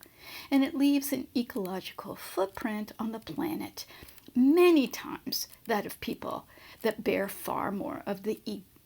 And it leaves an ecological footprint on the planet many times that of people that bear far more of the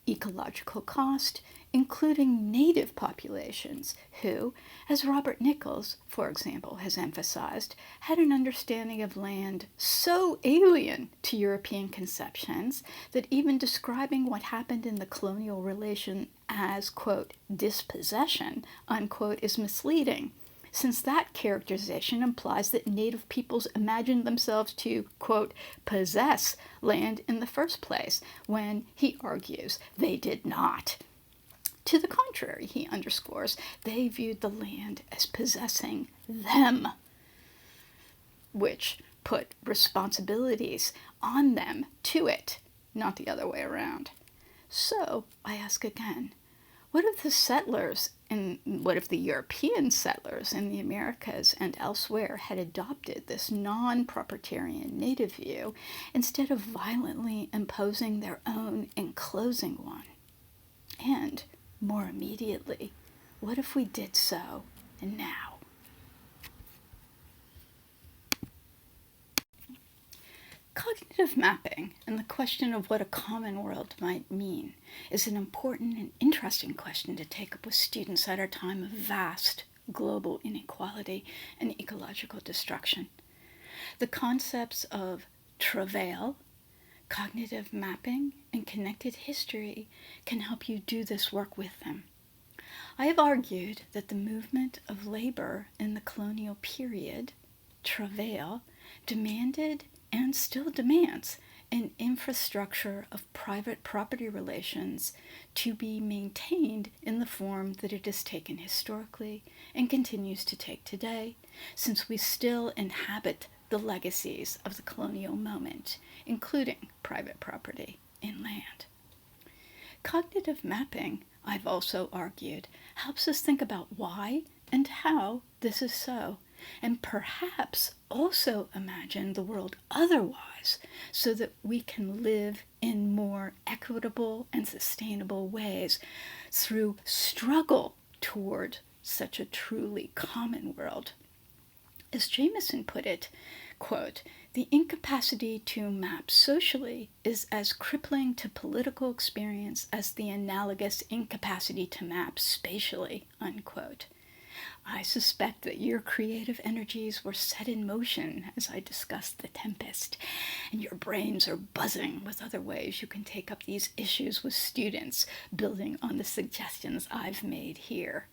ecological cost, including native populations who, as Robert Nichols, for example, has emphasized, had an understanding of land so alien to European conceptions that even describing what happened in the colonial relation as, quote, dispossession, unquote, is misleading, since that characterization implies that native peoples imagined themselves to, quote, possess land in the first place, when, he argues, they did not. To the contrary, he underscores, they viewed the land as possessing them, which put responsibilities on them to it, not the other way around. So, I ask again, what if the settlers and what if the European settlers in the Americas and elsewhere had adopted this non-proprietarian native view instead of violently imposing their own enclosing one? And, more immediately, what if we did so now? Cognitive mapping and the question of what a common world might mean is an important and interesting question to take up with students at our time of vast global inequality and ecological destruction. The concepts of travail, cognitive mapping, and connected history can help you do this work with them. I have argued that the movement of labor in the colonial period, travail, demanded and still demands an infrastructure of private property relations to be maintained in the form that it has taken historically and continues to take today, since we still inhabit the legacies of the colonial moment, including private property in land. Cognitive mapping, I've also argued, helps us think about why and how this is so, and perhaps also imagine the world otherwise so that we can live in more equitable and sustainable ways through struggle toward such a truly common world. As Jameson put it, quote, the incapacity to map socially is as crippling to political experience as the analogous incapacity to map spatially, unquote. I suspect that your creative energies were set in motion as I discussed The Tempest, and your brains are buzzing with other ways you can take up these issues with students, building on the suggestions I've made here,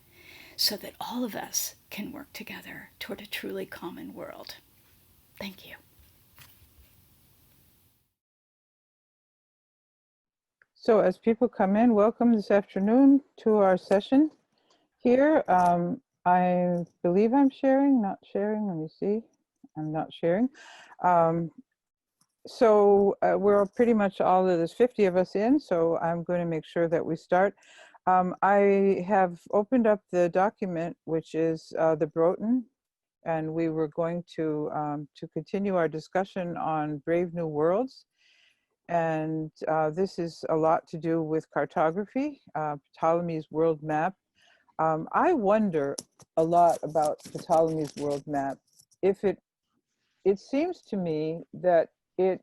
so that all of us can work together toward a truly common world. Thank you. So as people come in, welcome this afternoon to our session here. I believe I'm sharing, not sharing. Let me see. I'm not sharing. We're pretty much all of there's 50 of us in, so I'm going to make sure that we start. I have opened up the document, which is the Broughton, and we were going to continue our discussion on Brave New Worlds. And this is a lot to do with cartography, Ptolemy's world map. I wonder a lot about Ptolemy's world map. If it seems to me that it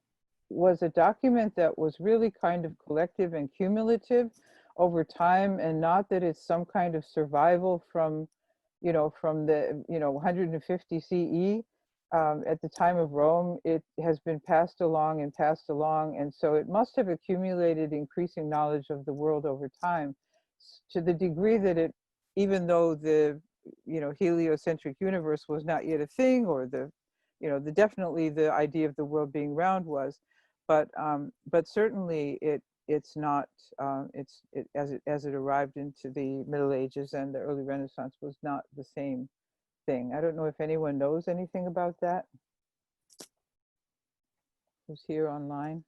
was a document that was really kind of collective and cumulative over time, and not that it's some kind of survival from the 150 CE. At the time of Rome, it has been passed along, and so it must have accumulated increasing knowledge of the world over time, to the degree that it, even though the heliocentric universe was not yet a thing, or definitely the idea of the world being round was, but certainly it's not as it arrived into the Middle Ages and the early Renaissance was not the same thing. I don't know if anyone knows anything about that, who's here online.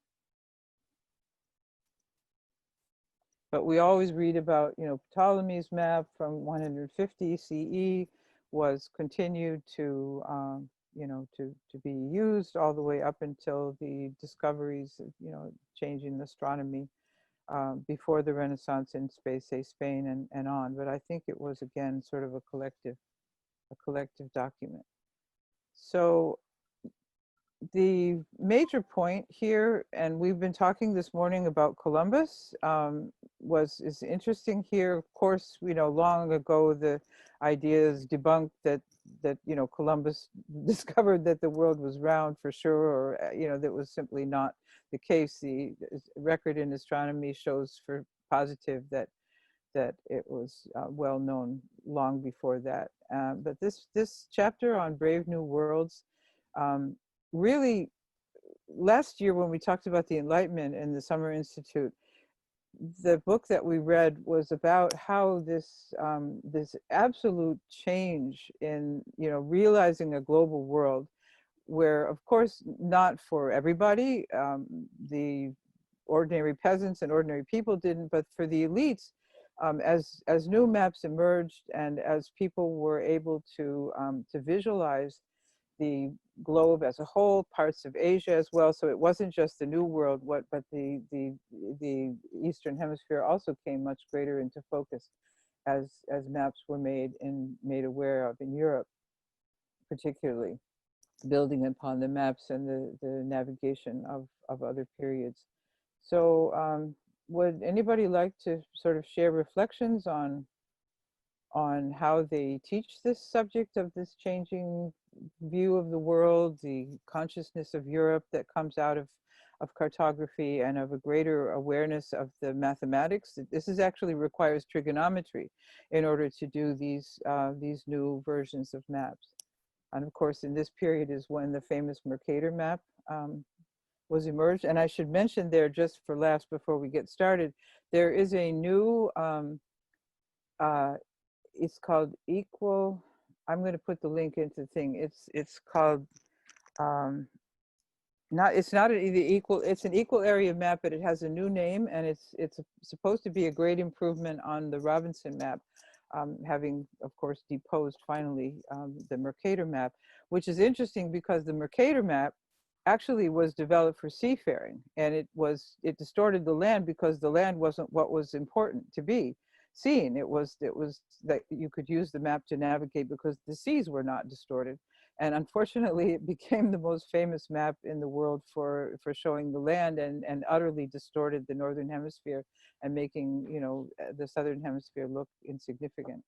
But we always read about, Ptolemy's map from 150 CE was continued to, you know, to be used all the way up until the discoveries, you know, changing astronomy before the Renaissance in space, say Spain and on. But I think it was, again, sort of a collective document. So the major point here, and we've been talking this morning about Columbus, is interesting here. Of course, you know, long ago the ideas debunked that you know, Columbus discovered that the world was round for sure, or you know, that was simply not the case. The record in astronomy shows for positive that it was well known long before that. But this chapter on Brave New Worlds, really, last year when we talked about the Enlightenment in the Summer Institute, the book that we read was about how this this absolute change in, you know, realizing a global world, where of course not for everybody, the ordinary peasants and ordinary people didn't, but for the elites, as new maps emerged and as people were able to visualize the globe as a whole, parts of Asia as well. So it wasn't just the New World, but the Eastern Hemisphere also came much greater into focus as maps were made aware of in Europe, particularly, building upon the maps and the navigation of other periods. So would anybody like to sort of share reflections on how they teach this subject of this changing view of the world, the consciousness of Europe that comes out of cartography and of a greater awareness of the mathematics? This actually requires trigonometry in order to do these new versions of maps. And of course, in this period is when the famous Mercator map was emerged. And I should mention there, just for laughs before we get started, there is a new, it's called Equal, I'm going to put the link into the thing. It's called, it's not the equal, it's an equal area map, but it has a new name, and it's supposed to be a great improvement on the Robinson map, having of course deposed finally the Mercator map, which is interesting because the Mercator map actually was developed for seafaring, and it distorted the land because the land wasn't what was important to be seen. It was that you could use the map to navigate because the seas were not distorted. And unfortunately, it became the most famous map in the world for showing the land, and utterly distorted the northern hemisphere and making, you know, the southern hemisphere look insignificant.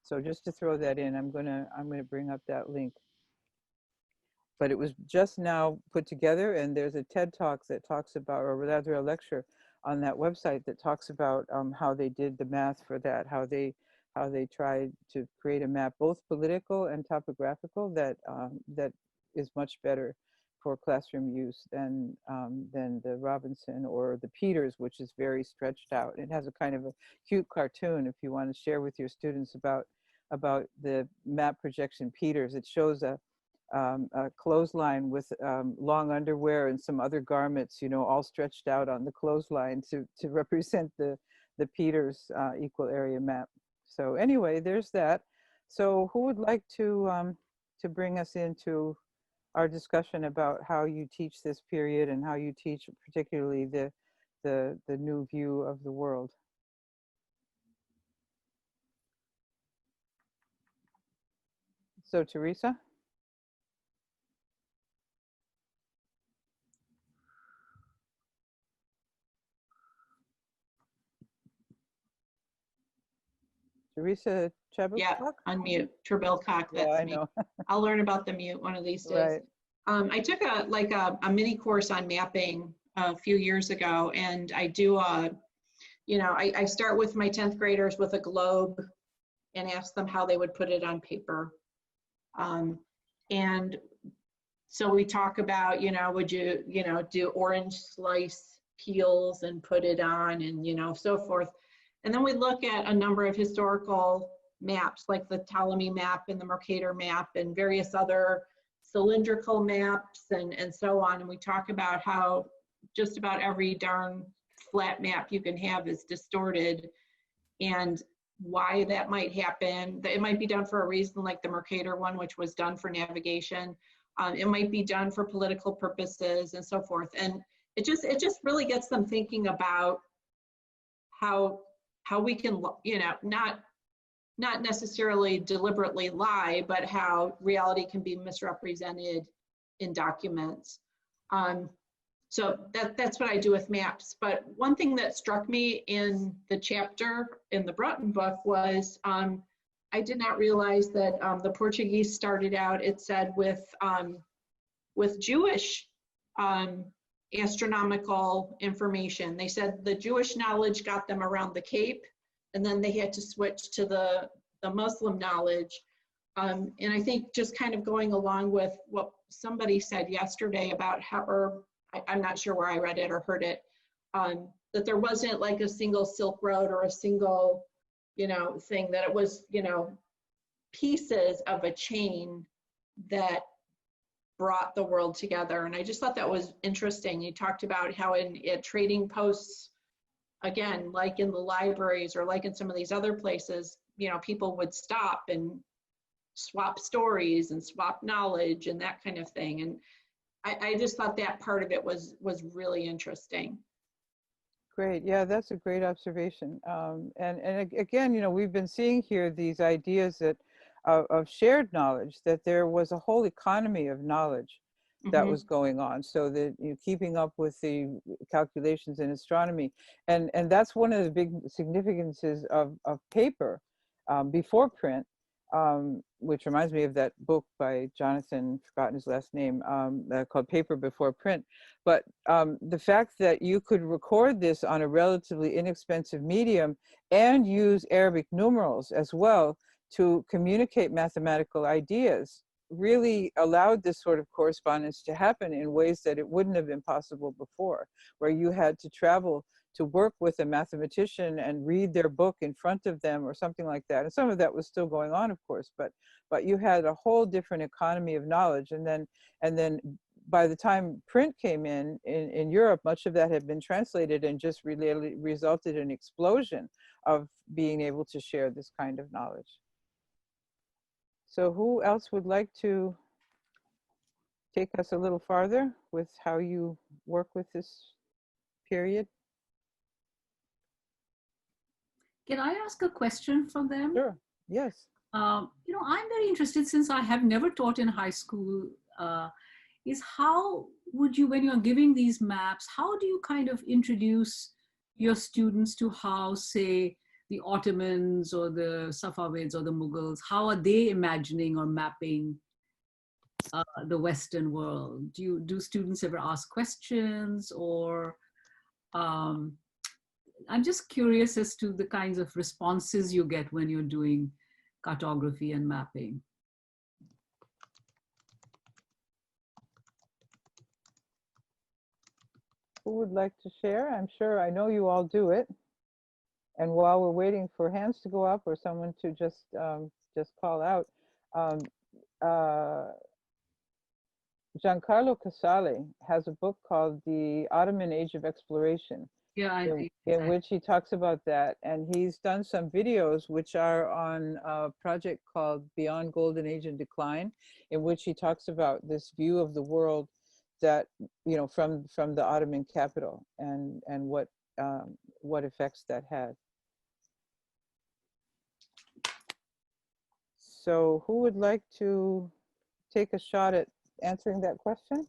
So just to throw that in, I'm gonna bring up that link. But it was just now put together, and there's a TED Talk that talks about, or rather a lecture on that website that talks about how they did the math for that, how they tried to create a map, both political and topographical, that is much better for classroom use than the Robinson or the Peters, which is very stretched out. It has a kind of a cute cartoon if you want to share with your students about the map projection Peters. It shows a clothesline with long underwear and some other garments, you know, all stretched out on the clothesline to represent the Peters equal area map. So anyway, there's that. So who would like to bring us into our discussion about how you teach this period and how you teach particularly the new view of the world? So Teresa? Teresa Chabuk? Yeah, unmute. Travail, that's yeah, I me. know. I'll learn about the mute one of these days. Right. I took a mini course on mapping a few years ago, and I do I start with my 10th graders with a globe and ask them how they would put it on paper. And so we talk about, would you, do orange slice peels and put it on, and so forth. And then we look at a number of historical maps, like the Ptolemy map and the Mercator map and various other cylindrical maps and so on. And we talk about how just about every darn flat map you can have is distorted, and why that might happen. It might be done for a reason, like the Mercator one, which was done for navigation, It might be done for political purposes and so forth. And it just really gets them thinking about how we can, you know, not necessarily deliberately lie, but how reality can be misrepresented in documents. So that's what I do with maps. But one thing that struck me in the chapter in the Broughton book was I did not realize that the Portuguese started out, it said, with Jewish astronomical information. They said the Jewish knowledge got them around the Cape, and then they had to switch to the Muslim knowledge. And I think just kind of going along with what somebody said yesterday about how, or I'm not sure where I read it or heard it, that there wasn't like a single Silk Road or a single, you know, thing, that it was, you know, pieces of a chain that brought the world together. And I just thought that was interesting. You talked about how in trading posts, again, like in the libraries or like in some of these other places, you know, people would stop and swap stories and swap knowledge and that kind of thing. And I just thought that part of it was really interesting. Great. Yeah, that's a great observation. And again, you know, we've been seeing here these ideas that of shared knowledge, that there was a whole economy of knowledge that was going on, so that, you know, keeping up with the calculations in astronomy, and that's one of the big significances of paper before print, which reminds me of that book by Jonathan, forgotten his last name, called Paper Before Print. But the fact that you could record this on a relatively inexpensive medium and use Arabic numerals as well to communicate mathematical ideas really allowed this sort of correspondence to happen in ways that it wouldn't have been possible before, where you had to travel to work with a mathematician and read their book in front of them or something like that. And some of that was still going on, of course, but you had a whole different economy of knowledge. And then by the time print came in Europe, much of that had been translated and just really resulted in an explosion of being able to share this kind of knowledge. So who else would like to take us a little farther with how you work with this period? Can I ask a question from them? Sure, yes. You know, I'm very interested, since I have never taught in high school, is how would you, when you're giving these maps, how do you kind of introduce your students to how, say, the Ottomans or the Safavids or the Mughals, how are they imagining or mapping the Western world? Do students ever ask questions, or I'm just curious as to the kinds of responses you get when you're doing cartography and mapping. Who would like to share? I'm sure, I know you all do it. And while we're waiting for hands to go up or someone to just call out, Giancarlo Casale has a book called The Ottoman Age of Exploration, Yeah, in which he talks about that. And he's done some videos which are on a project called Beyond Golden Age and Decline, in which he talks about this view of the world that, you know, from the Ottoman capital, and what effects that had. So who would like to take a shot at answering that question?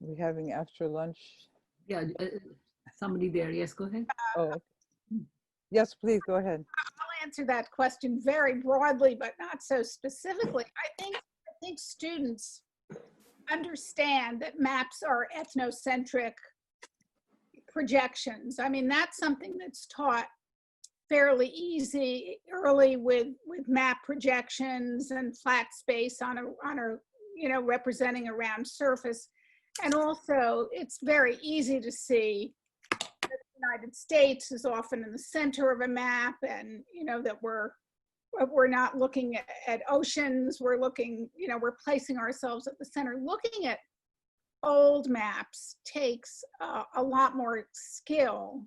We're having after lunch. Yeah, somebody there. Yes, go ahead. Oh, yes, please go ahead. I'll answer that question very broadly, but not so specifically. I think students understand that maps are ethnocentric projections. I mean, that's something that's taught fairly easy early with map projections and flat space on a you know, representing a round surface. And also, it's very easy to see that the United States is often in the center of a map, and, you know, that we're not looking at oceans, we're looking, you know, we're placing ourselves at the center. Looking at old maps takes a lot more skill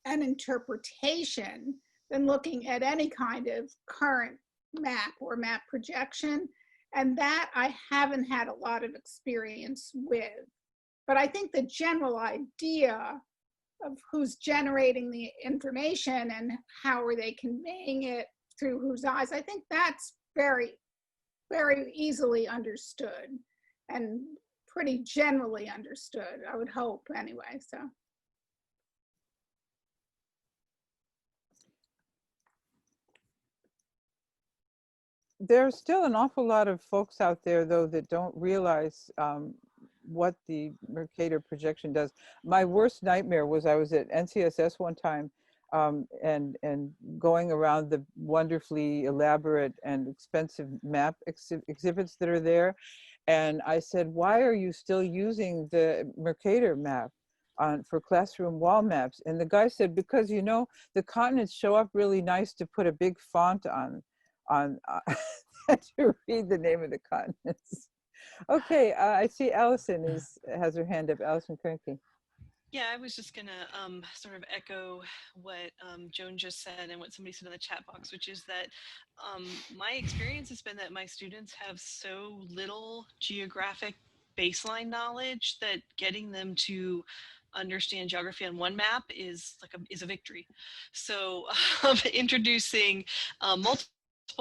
and interpretation than looking at any kind of current map or map projection. And that I haven't had a lot of experience with. But I think the general idea of who's generating the information and how are they conveying it through whose eyes, I think that's very, very easily understood and pretty generally understood, I would hope anyway, so. There's still an awful lot of folks out there, though, that don't realize what the Mercator projection does. My worst nightmare was I was at NCSS one time and going around the wonderfully elaborate and expensive map exhibits that are there. And I said, why are you still using the Mercator map for classroom wall maps? And the guy said, because, you know, the continents show up really nice to put a big font on to read the name of the continents. Okay, I see Allison has her hand up. Allison Kernke. Yeah, I was just gonna sort of echo what Joan just said and what somebody said in the chat box, which is that my experience has been that my students have so little geographic baseline knowledge that getting them to understand geography on one map is a victory. So introducing multiple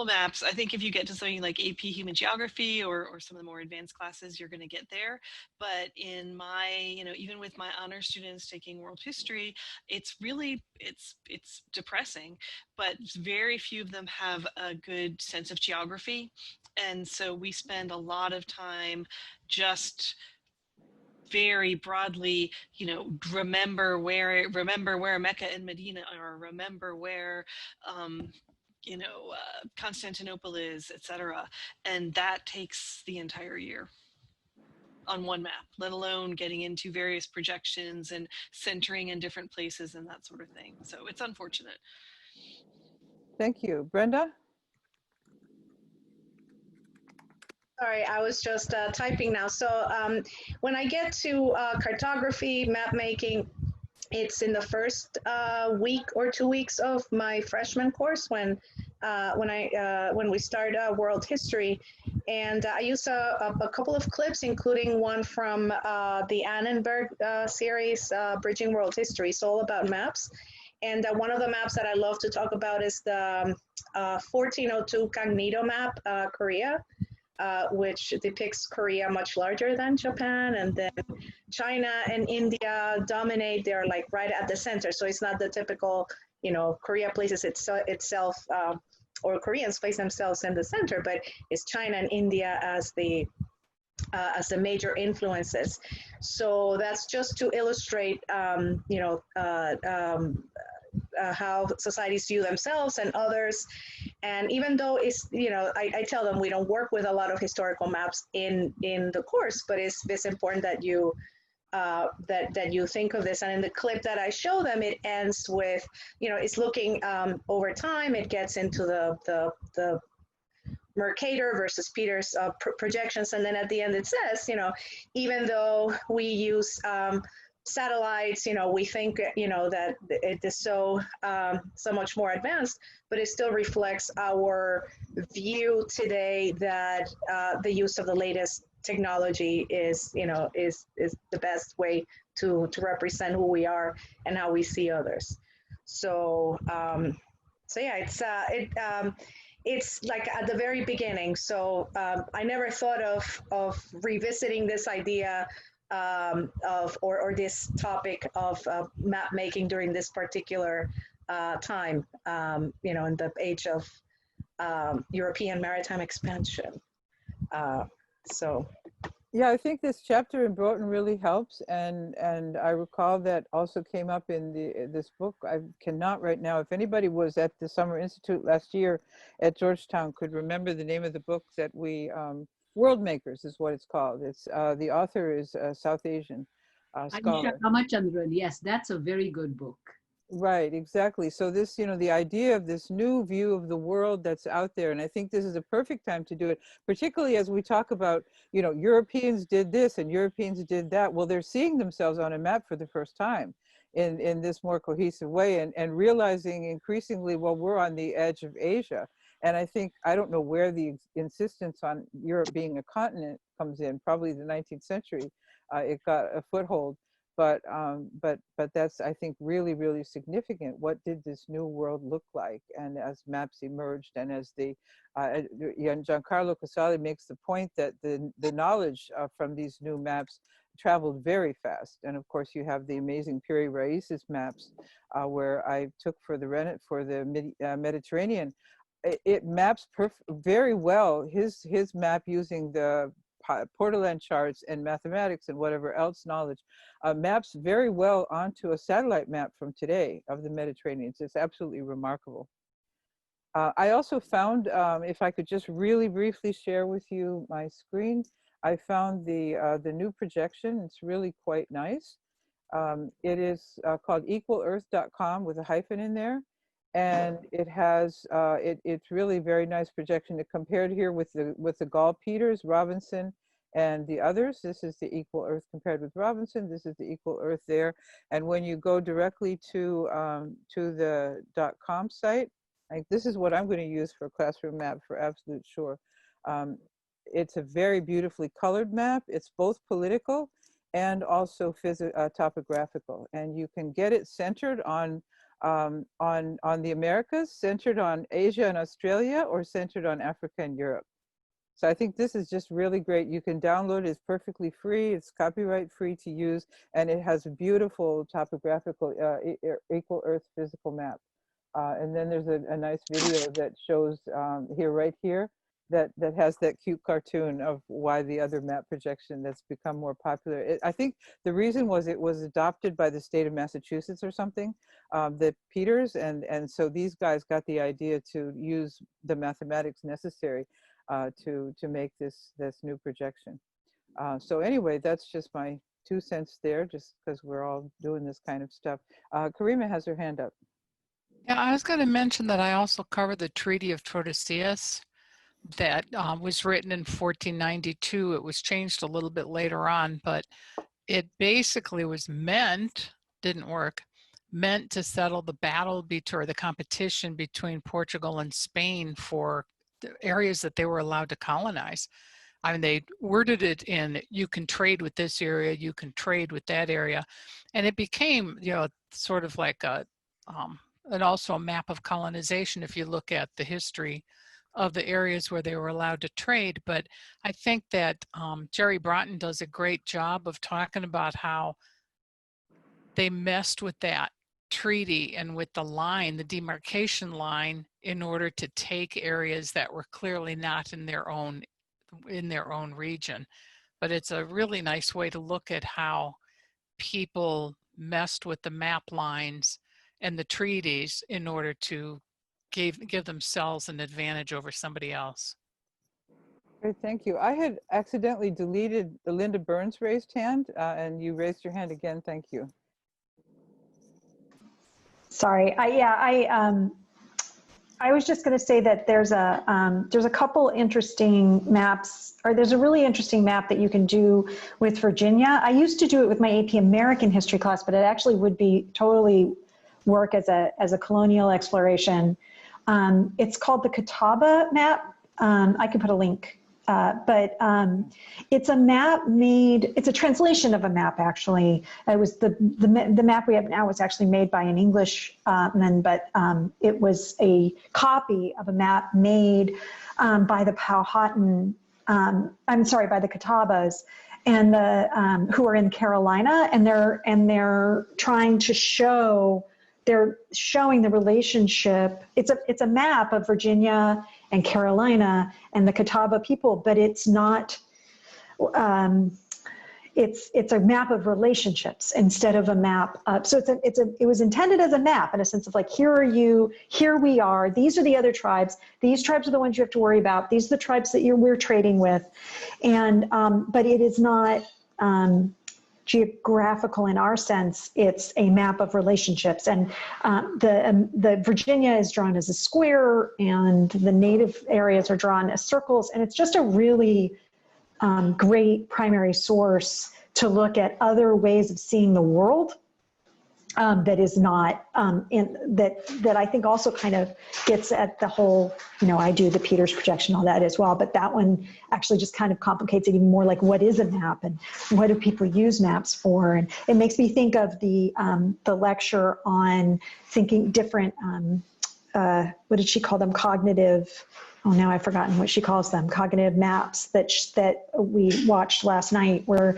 maps, I think if you get to something like AP Human Geography or some of the more advanced classes, you're going to get there. But in my, even with my honor students taking world history, it's really, it's depressing, but very few of them have a good sense of geography. And so we spend a lot of time just very broadly, remember where Mecca and Medina are, remember where, Constantinople is, etc. And that takes the entire year on one map, let alone getting into various projections and centering in different places and that sort of thing. So it's unfortunate. Thank you. Brenda? Sorry, I was just typing now. So when I get to cartography, map making, it's in the first week or 2 weeks of my freshman course when we start world history, and I use a couple of clips, including one from the Annenberg series, Bridging World History. It's all about maps, and one of the maps that I love to talk about is the 1402 Cognito map, Korea. Which depicts Korea much larger than Japan, and then China and India dominate. They're like right at the center, so it's not the typical, Korea places itself or Koreans place themselves in the center, but it's China and India as the major influences. So that's just to illustrate, how societies view themselves and others. And even though it's, I tell them we don't work with a lot of historical maps in the course, but it's important that you that you think of this. And in the clip that I show them, it ends with, it's looking over time. It gets into the Mercator versus Peters projections, and then at the end it says, even though we use satellites, we think, that it is so much more advanced, but it still reflects our view today that the use of the latest technology is the best way to represent who we are and how we see others. So yeah, it's like at the very beginning. So I never thought of revisiting this idea or this topic of map making during this particular time, in the age of European maritime expansion. So. Yeah, I think this chapter in Broughton really helps, and I recall that also came up in this book. I cannot right now. If anybody was at the Summer Institute last year at Georgetown could remember the name of the book that we World Makers is what it's called. It's the author is South Asian scholar. Anisha Kamachandran. Yes, that's a very good book. Right, exactly. So this, the idea of this new view of the world that's out there, and I think this is a perfect time to do it, particularly as we talk about, Europeans did this and Europeans did that. Well, they're seeing themselves on a map for the first time in this more cohesive way, and realizing increasingly, well, we're on the edge of Asia. And I think, I don't know where the insistence on Europe being a continent comes in, probably the 19th century, it got a foothold. But that's, I think, really, really significant. What did this new world look like? And as maps emerged, and as Giancarlo Casale makes the point that the knowledge from these new maps traveled very fast. And of course, you have the amazing Piri Reis's maps, where I took for the Mediterranean. It maps very well. His map, using the Portolan charts and mathematics and whatever else knowledge, maps very well onto a satellite map from today of the Mediterranean. It's absolutely remarkable. I also found, if I could just really briefly share with you my screen, I found the new projection. It's really quite nice. It is called equalearth.com with a hyphen in there. And it has, it's really very nice projection. It compared here with the Gall Peters, Robinson, and the others. This is the Equal Earth compared with Robinson. This is the Equal Earth there. And when you go directly to the .com site, this is what I'm going to use for a classroom map for absolute sure. It's a very beautifully colored map. It's both political and also topographical. And you can get it centered on the Americas, centered on Asia and Australia, or centered on Africa and Europe. So I think this is just really great. You can download it. It's perfectly free. It's copyright free to use, and it has a beautiful topographical Equal Earth physical map. And then there's a nice video that shows right here that has that cute cartoon of why the other map projection that's become more popular. I think the reason was it was adopted by the state of Massachusetts or something, the Peters, and so these guys got the idea to use the mathematics necessary to make this new projection. So anyway, that's just my 2 cents there, just because we're all doing this kind of stuff. Karima has her hand up. Yeah, I was going to mention that I also covered the Treaty of Tordesillas that was written in 1492. It was changed a little bit later on, but it basically was didn't work, meant to settle the battle or the competition between Portugal and Spain for the areas that they were allowed to colonize. I mean, they worded it in, you can trade with this area, you can trade with that area. And it became, sort of like and also a map of colonization if you look at the history of the areas where they were allowed to trade. But I think that Jerry Broughton does a great job of talking about how they messed with that treaty and with the demarcation line, in order to take areas that were clearly not in their own region. But it's a really nice way to look at how people messed with the map lines and the treaties in order to give themselves an advantage over somebody else. Great, thank you. I had accidentally deleted Linda Burns' raised hand, and you raised your hand again. Thank you. Sorry, I was just going to say that there's a couple interesting maps, or there's a really interesting map that you can do with Virginia. I used to do it with my AP American history class, but it actually would be totally work as a colonial exploration. It's called the Catawba map. I can put a link, but it's a map it's a translation of a map, actually. It was the map we have now was actually made by an Englishman, but it was a copy of a map made by the Powhatan, by the Catawbas, and who are in Carolina, and they're trying to they're showing the relationship. It's a map of Virginia and Carolina and the Catawba people, but it's not, it's a map of relationships instead of a map. So it was intended as a map in a sense of like, here are you, here we are, these are the other tribes, these tribes are the ones you have to worry about, these are the tribes that we're trading with. And, but it is not, geographical in our sense. It's a map of relationships, and the Virginia is drawn as a square, and the native areas are drawn as circles, and it's just a really great primary source to look at other ways of seeing the world. That is not that I think also kind of gets at the whole, I do the Peters projection, all that as well, but that one actually just kind of complicates it even more, like what is a map and what do people use maps for? And it makes me think of the lecture on thinking different, what did she call them? Cognitive, oh, now I've forgotten what she calls them, cognitive maps that we watched last night, where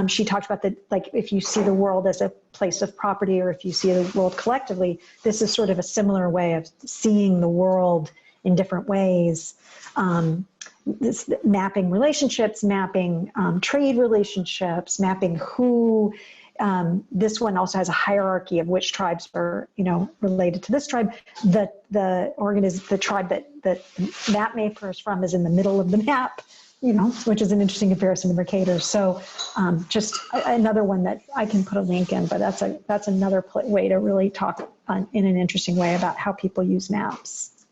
she talked about like if you see the world as a place of property, or if you see the world collectively, this is sort of a similar way of seeing the world in different ways. This mapping relationships, mapping trade relationships, mapping who. This one also has a hierarchy of which tribes are, related to this tribe. The tribe that map maker is from is in the middle of the map, which is an interesting comparison to Mercator's. So just another one that I can put a link in, but that's another way to really talk in an interesting way about how people use maps.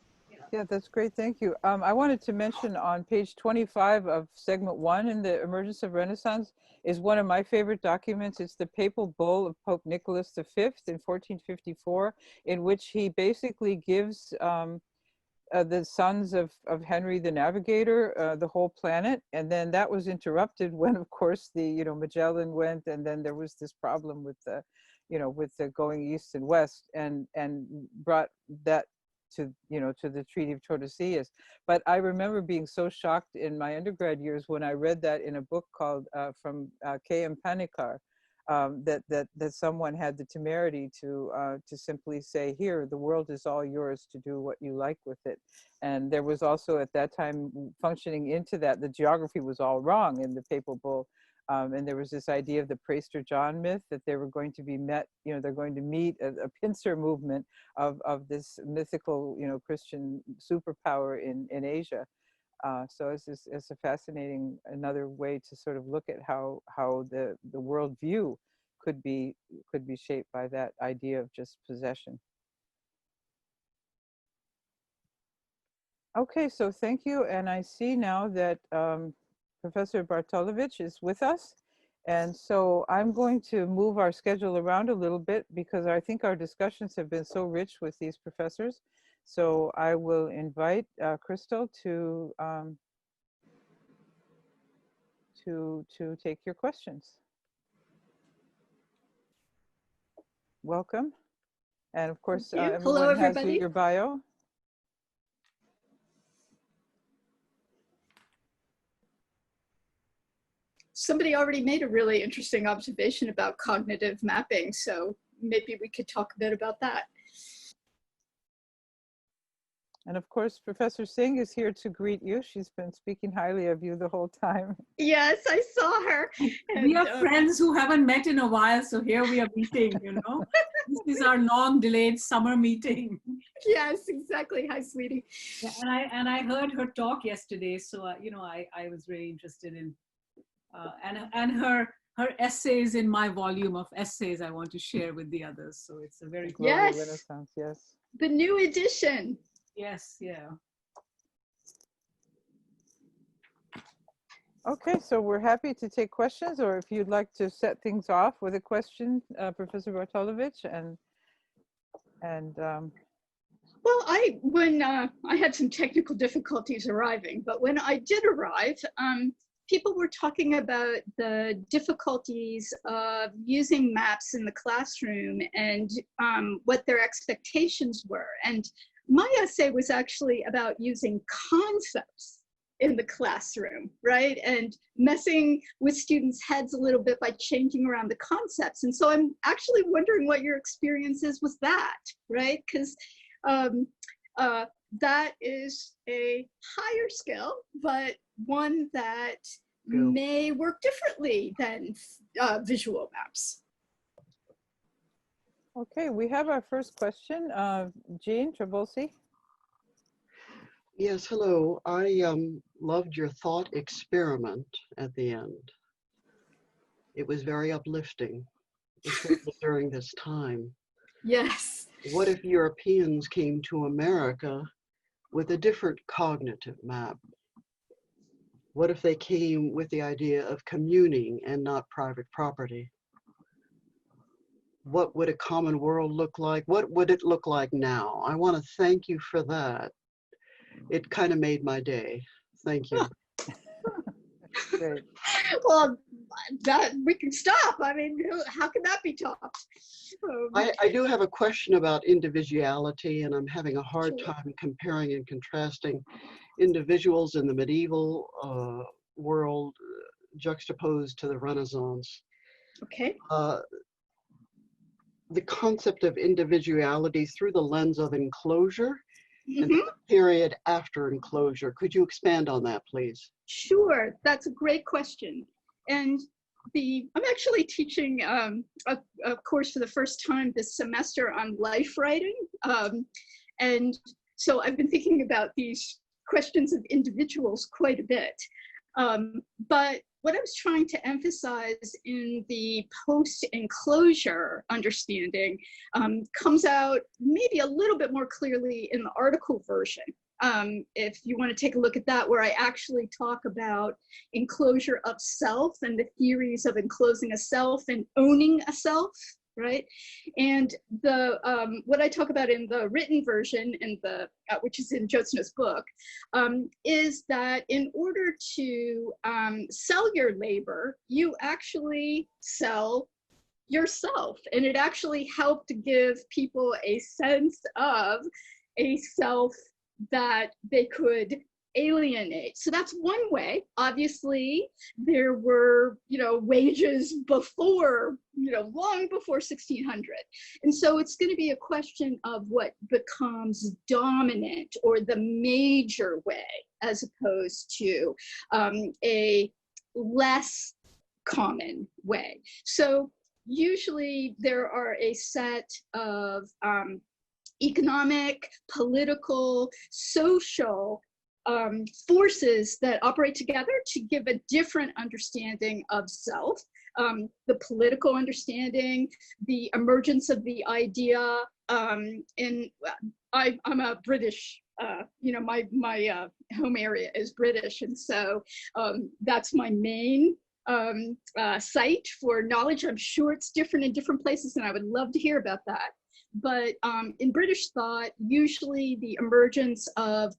Yeah, that's great. Thank you. I wanted to mention on page 25 of segment 1 in the Emergence of Renaissance is one of my favorite documents. It's the papal bull of Pope Nicholas V in 1454, in which he basically gives the sons of Henry the Navigator the whole planet. And then that was interrupted when, of course, the Magellan went, and then there was this problem with the with the going east and west, and brought that to to the Treaty of Tordesillas. But I remember being so shocked in my undergrad years when I read that in a book called from K.M. Panikar, that someone had the temerity to simply say, here, the world is all yours to do what you like with it. And there was also at that time functioning into that, the geography was all wrong in the papal bull. And there was this idea of the Praester John myth, that they were going to be met, they're going to meet a pincer movement of this mythical, Christian superpower in Asia. So it's a fascinating, another way to sort of look at how the worldview could be shaped by that idea of just possession. Okay, so thank you. And I see now that Professor Bartolovich is with us. And so I'm going to move our schedule around a little bit because I think our discussions have been so rich with these professors. So I will invite Crystal to take your questions. Welcome. And of course, everyone has your bio. Somebody already made a really interesting observation about cognitive mapping, so maybe we could talk a bit about that. And of course, Professor Singh is here to greet you. She's been speaking highly of you the whole time. Yes, I saw her. And we are friends who haven't met in a while, so here we are meeting, This is our long delayed summer meeting. Yes, exactly. Hi, sweetie. Yeah, and I heard her talk yesterday, so I was really interested in and her essays in my volume of essays I want to share with the others. So it's a very Global Renaissance, yes. The new edition. Yes, yeah. Okay, so we're happy to take questions, or if you'd like to set things off with a question, Professor Bartolovich, Well, when I had some technical difficulties arriving, but when I did arrive, people were talking about the difficulties of using maps in the classroom and what their expectations were. And my essay was actually about using concepts in the classroom, right? And messing with students' heads a little bit by changing around the concepts. And so I'm actually wondering what your experience is with that, right? Because that is a higher skill, but one that may work differently than visual maps. Okay, we have our first question. Jean Trabolsi. Yes, hello. I loved your thought experiment at the end. It was very uplifting, especially during this time. Yes. What if Europeans came to America with a different cognitive map? What if they came with the idea of communing and not private property? What would a common world look like? What would it look like now? I want to thank you for that. It kind of made my day. Thank you. Great. Well, that we can stop. I mean, how can that be topped? I do have a question about individuality, and I'm having a hard Sure. time comparing and contrasting individuals in the medieval world juxtaposed to the Renaissance. Okay. The concept of individuality through the lens of enclosure and Mhm. the period after enclosure. Could you expand on that, please? Sure, that's a great question. And I'm actually teaching a course for the first time this semester on life writing. And so I've been thinking about these questions of individuals quite a bit. But what I was trying to emphasize in the post-enclosure understanding comes out maybe a little bit more clearly in the article version. If you want to take a look at that, where I actually talk about enclosure of self and the theories of enclosing a self and owning a self, right? And what I talk about in the written version, which is in Jyotsna's book, is that in order to sell your labor, you actually sell yourself. And it actually helped to give people a sense of a self that they could alienate. So that's one way. Obviously, there were, wages before, long before 1600. And so it's going to be a question of what becomes dominant or the major way, as opposed to a less common way. So usually there are a set of economic, political, social forces that operate together to give a different understanding of self. The political understanding, the emergence of the idea, I'm a British, my home area is British, and so that's my main site for knowledge. I'm sure it's different in different places, and I would love to hear about that. But in British thought, usually the emergence of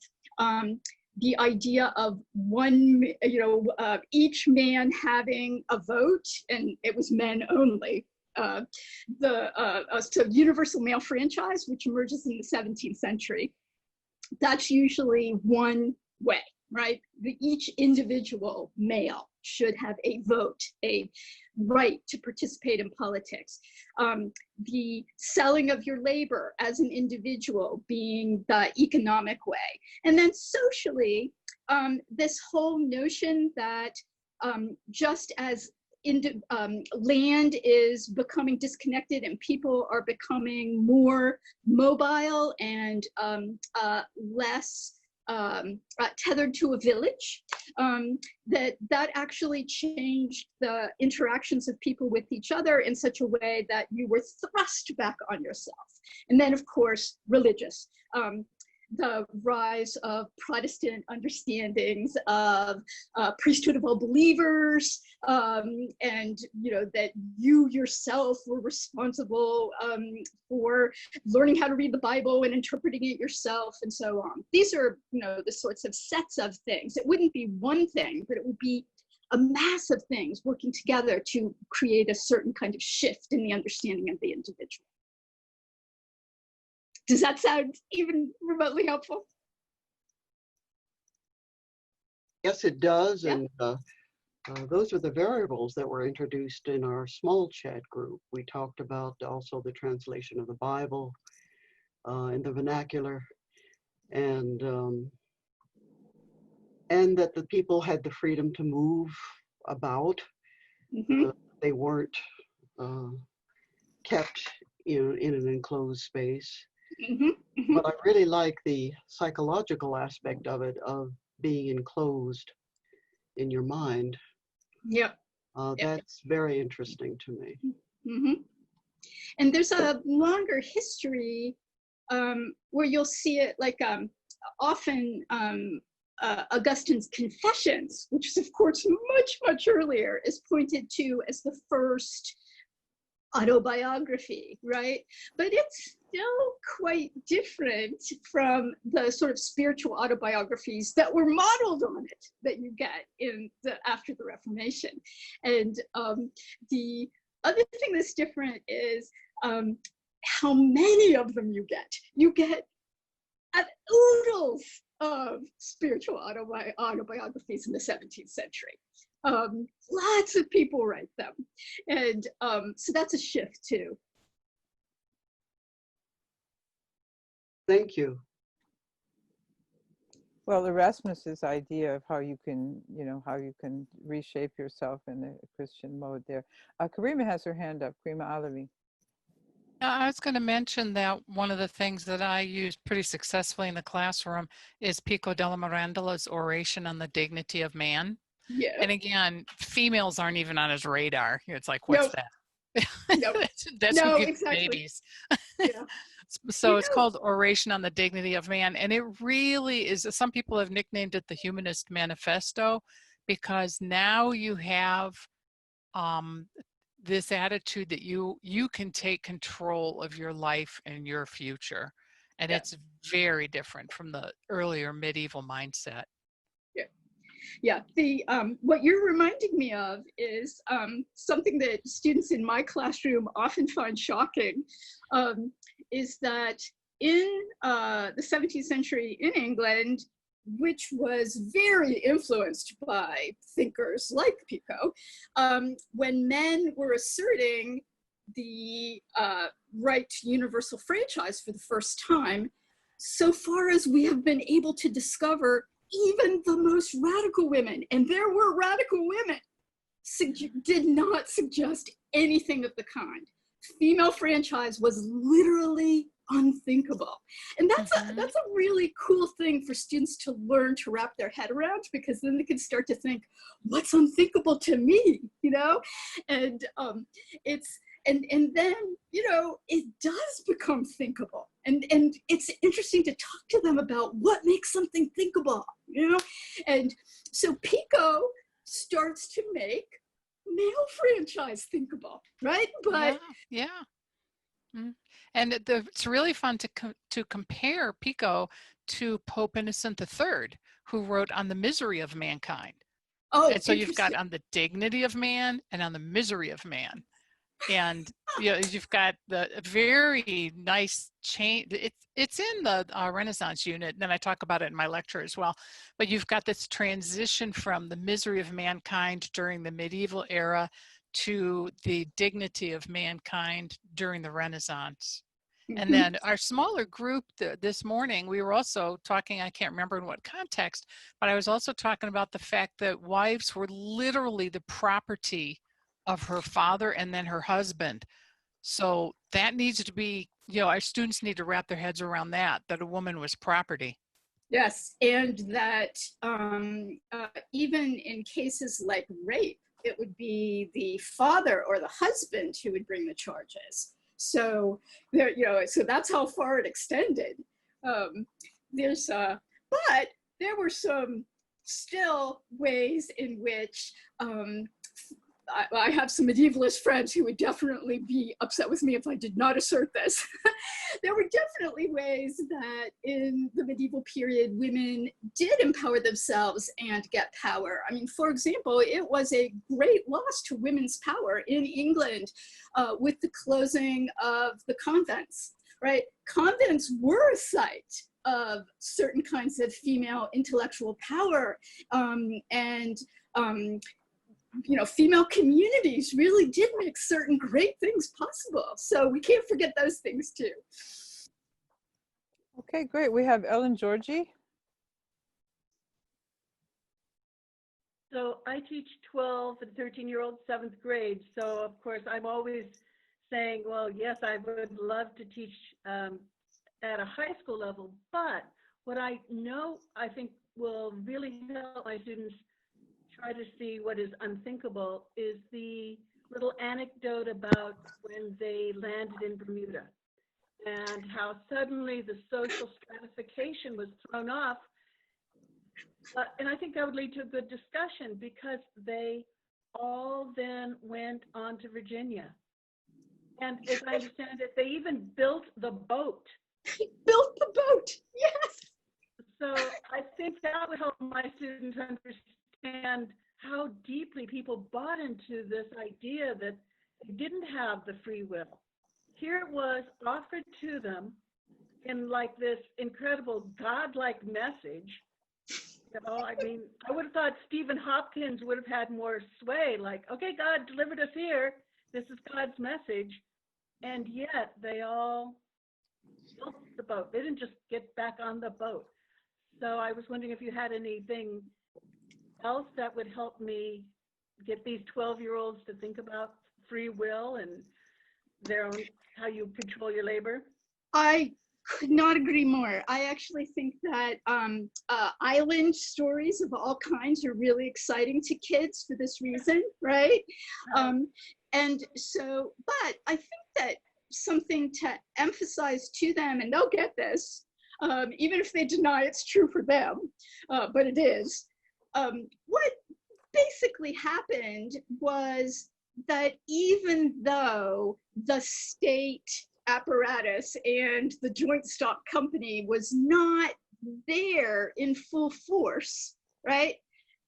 the idea of each man having a vote, and it was men only. So universal male franchise, which emerges in the 17th century, that's usually one way, right? Each individual male should have a vote, a right to participate in politics. The selling of your labor as an individual being the economic way. And then socially, this whole notion that just as land is becoming disconnected and people are becoming more mobile and less tethered to a village, that actually changed the interactions of people with each other in such a way that you were thrust back on yourself. And then, of course, religious. The rise of Protestant understandings of priesthood of all believers, and that you yourself were responsible for learning how to read the Bible and interpreting it yourself, and so on. These are the sorts of sets of things. It wouldn't be one thing, but it would be a mass of things working together to create a certain kind of shift in the understanding of the individual. Does that sound even remotely helpful? Yes, it does. Yeah. And those are the variables that were introduced in our small chat group. We talked about also the translation of the Bible in the vernacular, and that the people had the freedom to move about. Mm-hmm. They weren't kept in an enclosed space. Mm-hmm. Mm-hmm. But I really like the psychological aspect of it, of being enclosed in your mind. Yep. That's very interesting to me. Mm-hmm. And there's a longer history where you'll see it like often Augustine's Confessions, which is of course much earlier, is pointed to as the first autobiography, right? But it's still quite different from the sort of spiritual autobiographies that were modeled on it that you get in after the Reformation. And the other thing that's different is how many of them you get. You get oodles of spiritual autobiographies in the 17th century. Lots of people write them. And so that's a shift too. Thank you. Well, Erasmus's idea of how you can, how you can reshape yourself in a Christian mode there. Karima has her hand up. Karima Alawi. I was going to mention that one of the things that I use pretty successfully in the classroom is Pico della Mirandola's oration on the dignity of man. Yeah. And again, females aren't even on his radar. It's like, what's that? No. That's who gives exactly. babies. Yeah. So it's called Oration on the Dignity of Man. And it really is, some people have nicknamed it the Humanist Manifesto, because now you have this attitude that you can take control of your life and your future. And it's very different from the earlier medieval mindset. Yeah, the what you're reminding me of is something that students in my classroom often find shocking, is that in the 17th century in England, which was very influenced by thinkers like Pico, when men were asserting the right to universal franchise for the first time, so far as we have been able to discover, even the most radical women, and there were radical women, did not suggest anything of the kind. Female franchise was literally unthinkable. And that's a really cool thing for students to learn to wrap their head around, because then they can start to think, what's unthinkable to me, And and then, it does become thinkable. And it's interesting to talk to them about what makes something thinkable, And so Pico starts to make male franchise thinkable, right? But yeah. And it's really fun to compare Pico to Pope Innocent III, who wrote On the Misery of Mankind. Oh, and so you've got On the Dignity of Man and On the Misery of Man. And you've got the very nice change. It's in the Renaissance unit, and then I talk about it in my lecture as well. But you've got this transition from the misery of mankind during the medieval era to the dignity of mankind during the Renaissance. And then our smaller group this morning, we were also talking, I can't remember in what context, but I was also talking about the fact that wives were literally the property of her father and then her husband. So that needs to be, our students need to wrap their heads around that a woman was property. Yes, and that even in cases like rape, it would be the father or the husband who would bring the charges. So there, so that's how far it extended. But there were some still ways in which I have some medievalist friends who would definitely be upset with me if I did not assert this. There were definitely ways that in the medieval period, women did empower themselves and get power. I mean, for example, it was a great loss to women's power in England with the closing of the convents, right? Convents were a site of certain kinds of female intellectual power, female communities really did make certain great things possible. So we can't forget those things too. Okay, great. We have Ellen Georgie. So I teach 12 and 13-year-olds, 7th grade. So of course I'm always saying, well, yes, I would love to teach at a high school level, but what I know I think will really help my students try to see what is unthinkable is the little anecdote about when they landed in Bermuda and how suddenly the social stratification was thrown off. And I think that would lead to a good discussion because they all then went on to Virginia. And as I understand it, they even built the boat. Built the boat, yes. So I think that would help my students understand how deeply people bought into this idea that they didn't have the free will. Here it was offered to them in like this incredible godlike message. You know, I mean, I would have thought Stephen Hopkins would have had more sway, like, okay, God delivered us here. This is God's message. And yet they all built the boat. They didn't just get back on the boat. So I was wondering if you had anything else that would help me get these 12-year-olds to think about free will and their own, how you control your labor. I could not agree more. I actually think that island stories of all kinds are really exciting to kids for this reason, right? And so, but I think that something to emphasize to them, and they'll get this, even if they deny it's true for them, but it is. What basically happened was that even though the state apparatus and the joint stock company was not there in full force, right?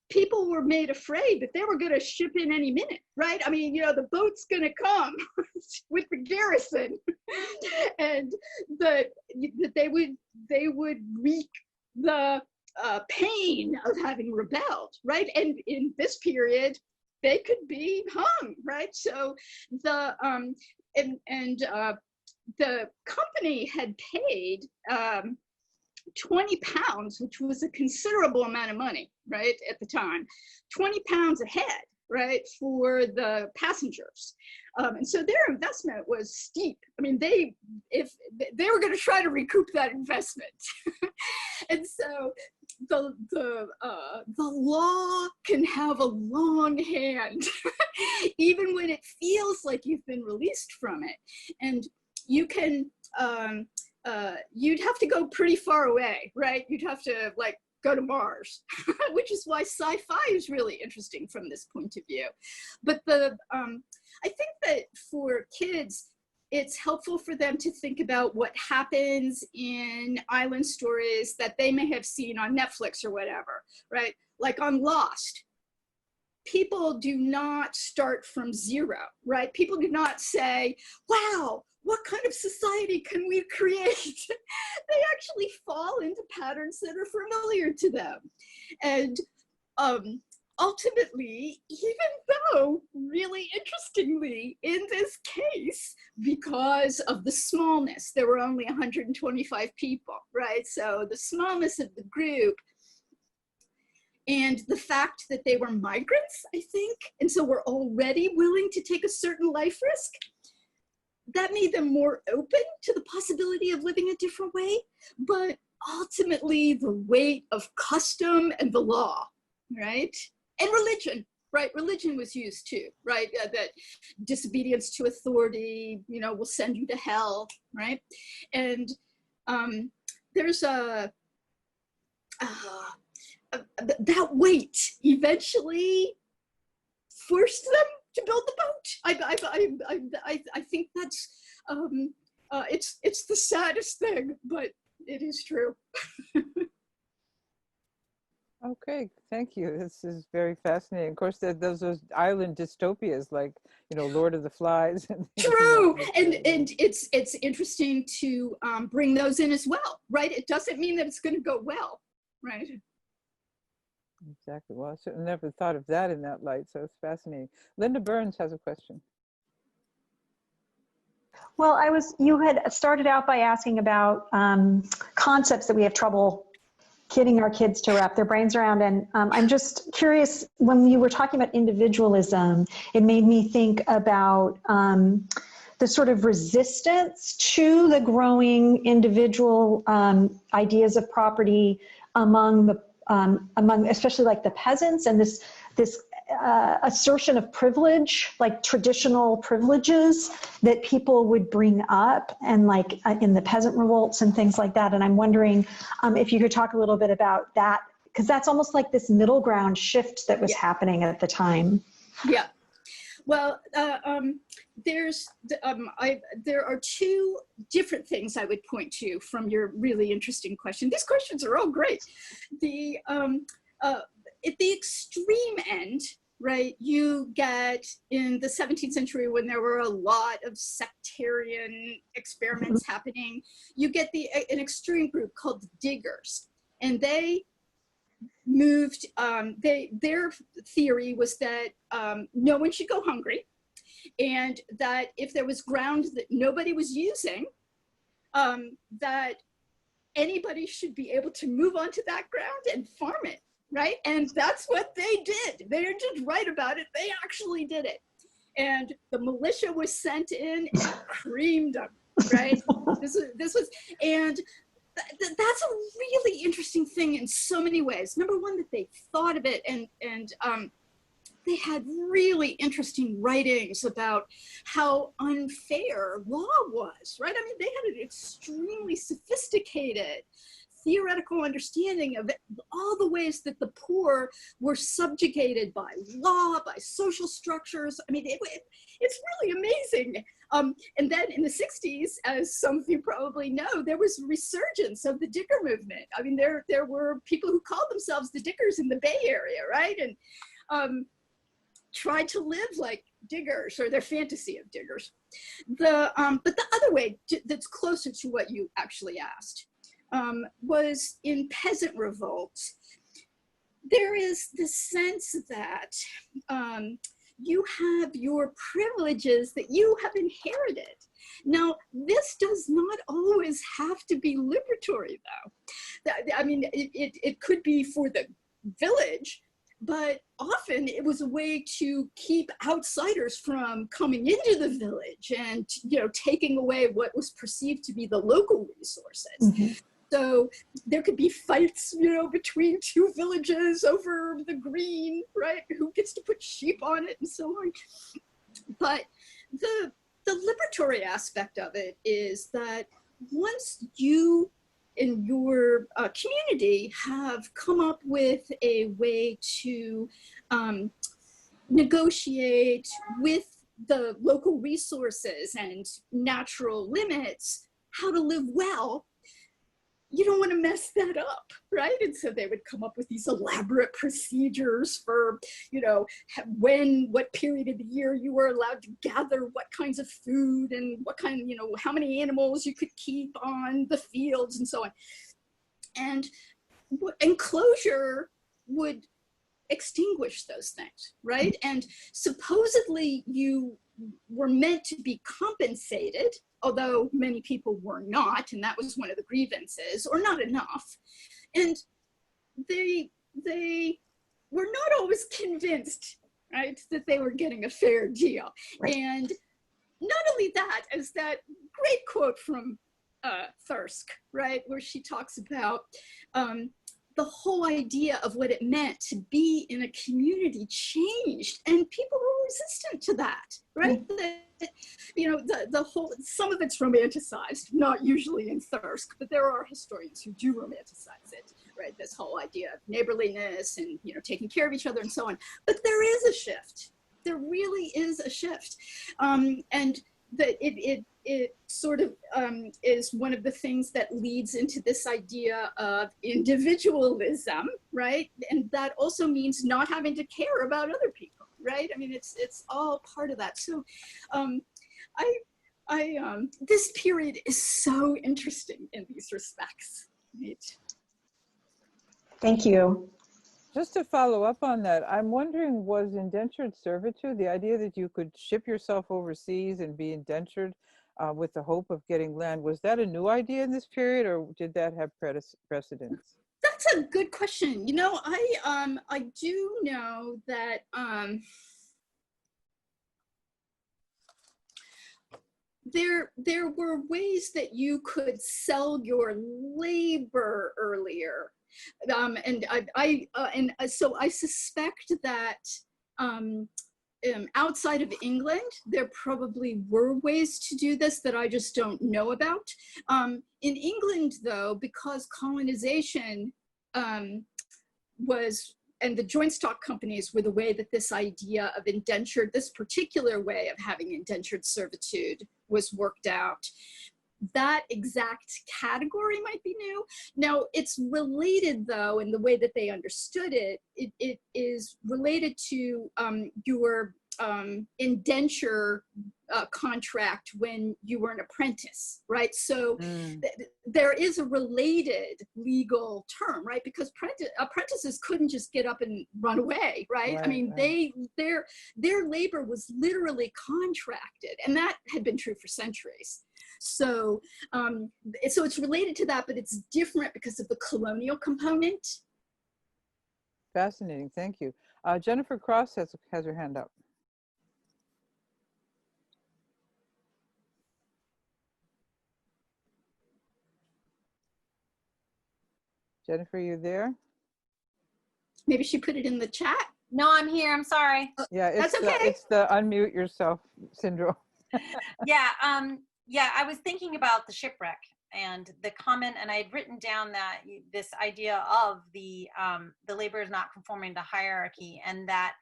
People were made afraid that they were going to ship in any minute, right? I mean, you know, the boat's going to come with the garrison, and that they would wreak the pain of having rebelled, right? And in this period, they could be hung, right? So the the company had paid 20 pounds, which was a considerable amount of money, right, at the time, 20 pounds a head, right, for the passengers. And so their investment was steep. I mean, they were going to try to recoup that investment. And so the law can have a long hand, even when it feels like you've been released from it. And you can, you'd have to go pretty far away, right? You'd have to like go to Mars, which is why sci-fi is really interesting from this point of view. But I think that for kids, it's helpful for them to think about what happens in island stories that they may have seen on Netflix or whatever, right? Like on Lost. People do not start from zero, right? People do not say, wow, what kind of society can we create? They actually fall into patterns that are familiar to them. And ultimately, even though, really interestingly, in this case, because of the smallness, there were only 125 people, right? So the smallness of the group, and the fact that they were migrants, I think, and so were already willing to take a certain life risk, that made them more open to the possibility of living a different way. But ultimately, the weight of custom and the law, right? And religion, right? Religion was used too, right? That disobedience to authority, you know, will send you to hell, right? And there's that weight eventually forced them to build the boat. I think that's it's the saddest thing, but it is true. Okay, thank you. This is very fascinating. Of course, those island dystopias, like, you know, Lord of the Flies. True, and it's interesting to bring those in as well, right? It doesn't mean that it's going to go well, right? Exactly. Well, I certainly never thought of that in that light, so it's fascinating. Linda Burns has a question. Well, you had started out by asking about concepts that we have trouble getting our kids to wrap their brains around. And I'm just curious, when you were talking about individualism, it made me think about the sort of resistance to the growing individual ideas of property among especially like the peasants, and this this assertion of privilege, like traditional privileges that people would bring up, and like in the peasant revolts and things like that. And I'm wondering if you could talk a little bit about that, because that's almost like this middle ground shift that was happening at the time. Yeah. Well, there are two different things I would point to from your really interesting question. These questions are all great. At the extreme end, right, you get in the 17th century, when there were a lot of sectarian experiments happening, you get an extreme group called the diggers. And they moved, their theory was that no one should go hungry, and that if there was ground that nobody was using, that anybody should be able to move onto that ground and farm it, right? And that's what they did. They didn't just write about it, they actually did it. And the militia was sent in and creamed them, right? This was, and that's a really interesting thing in so many ways. Number one, that they thought of it, and they had really interesting writings about how unfair law was, right? I mean, they had an extremely sophisticated theoretical understanding of all the ways that the poor were subjugated by law, by social structures. I mean, it's really amazing. And then in the 60s, as some of you probably know, there was a resurgence of the digger movement. I mean, there were people who called themselves the diggers in the Bay Area, right? And tried to live like diggers, or their fantasy of diggers. But the other way that's closer to what you actually asked was in peasant revolts. There is the sense that you have your privileges that you have inherited. Now, this does not always have to be liberatory, though. I mean, it could be for the village, but often it was a way to keep outsiders from coming into the village and, you know, taking away what was perceived to be the local resources. Mm-hmm. So there could be fights, you know, between two villages over the green, right? Who gets to put sheep on it and so on. But the liberatory aspect of it is that once you in your community have come up with a way to negotiate with the local resources and natural limits how to live well, you don't want to mess that up, right? And so they would come up with these elaborate procedures for, you know, what period of the year you were allowed to gather what kinds of food and what kind, you know, how many animals you could keep on the fields and so on. And enclosure would extinguish those things, right? And supposedly you were meant to be compensated, although many people were not, and that was one of the grievances, or not enough. And they were not always convinced, right, that they were getting a fair deal. Right. And not only that, as that great quote from Thirsk, right, where she talks about the whole idea of what it meant to be in a community changed, and people were resistant to that, right? Mm-hmm. You know, the whole, some of it's romanticized, not usually in Thirsk, but there are historians who do romanticize it, right? This whole idea of neighborliness and, you know, taking care of each other and so on. But there is a shift. There really is a shift. And that it sort of is one of the things that leads into this idea of individualism, right? And that also means not having to care about other people, right? I mean, it's all part of that. So this period is so interesting in these respects. Right? Thank you. Just to follow up on that, I'm wondering, was indentured servitude, the idea that you could ship yourself overseas and be indentured with the hope of getting land, was that a new idea in this period, or did that have precedence? That's a good question. You know, I do know that there were ways that you could sell your labor earlier. So I suspect that outside of England, there probably were ways to do this that I just don't know about. In England, though, because colonization and the joint stock companies were the way that this idea of this particular way of having indentured servitude was worked out. That exact category might be new. Now, it's related, though, in the way that they understood it. It is related to your indenture contract when you were an apprentice, right? So there is a related legal term, right? Because apprentices couldn't just get up and run away, right? I mean, their labor was literally contracted, and that had been true for centuries. So, so it's related to that, but it's different because of the colonial component. Fascinating, thank you. Jennifer Cross has her hand up. Jennifer, you there? Maybe she put it in the chat. No, I'm here. I'm sorry. Yeah, it's That's okay. It's the unmute yourself syndrome. Yeah, I was thinking about the shipwreck and the comment, and I had written down that this idea of the labor is not conforming to hierarchy, and that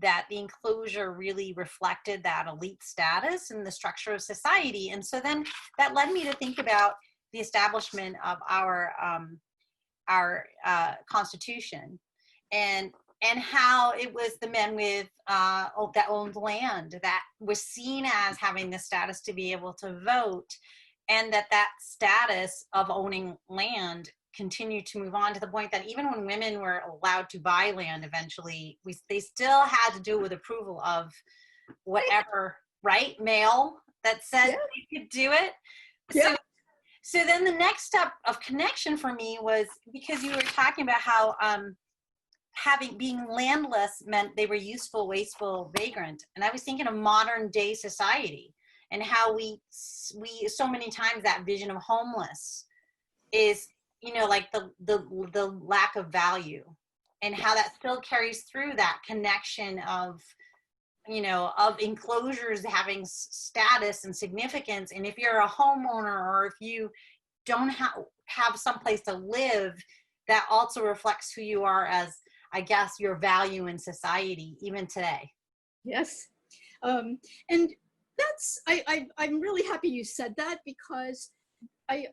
the enclosure really reflected that elite status and the structure of society. And so then that led me to think about the establishment of our Constitution, and how it was the men with that owned land that was seen as having the status to be able to vote, and that status of owning land continued to move on to the point that even when women were allowed to buy land eventually, they still had to do it with approval of whatever, right, male that said they could do it. Yeah. So then the next step of connection for me was, because you were talking about how being landless meant they were useful, wasteful, vagrant. And I was thinking of modern day society and how we so many times that vision of homeless is, like the lack of value, and how that still carries through that connection of, of enclosures having status and significance. And if you're a homeowner, or if you don't have someplace to live, that also reflects who you are as, I guess, your value in society, even today. Yes. And that's, I'm really happy you said that, because I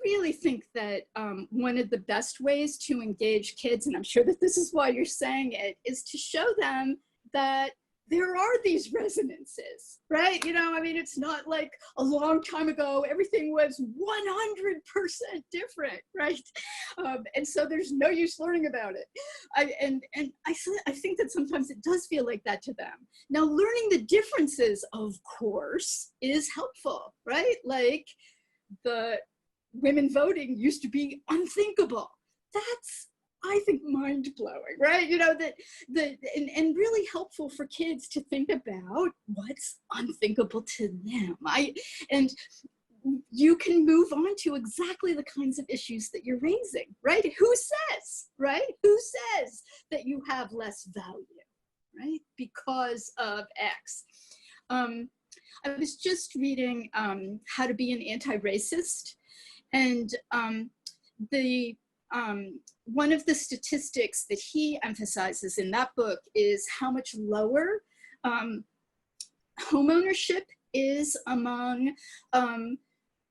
really think that one of the best ways to engage kids, and I'm sure that this is why you're saying it, is to show them that there are these resonances, right? I mean, it's not like a long time ago, everything was 100% different, right? And so there's no use learning about it. I think that sometimes it does feel like that to them. Now, learning the differences, of course, is helpful, right? Like the women voting used to be unthinkable. That's, I think, mind-blowing, right? And really helpful for kids to think about what's unthinkable to them. And you can move on to exactly the kinds of issues that you're raising, right? Who says, right? Who says that you have less value, right? Because of X. I was just reading How to Be an Anti-Racist, and one of the statistics that he emphasizes in that book is how much lower homeownership is among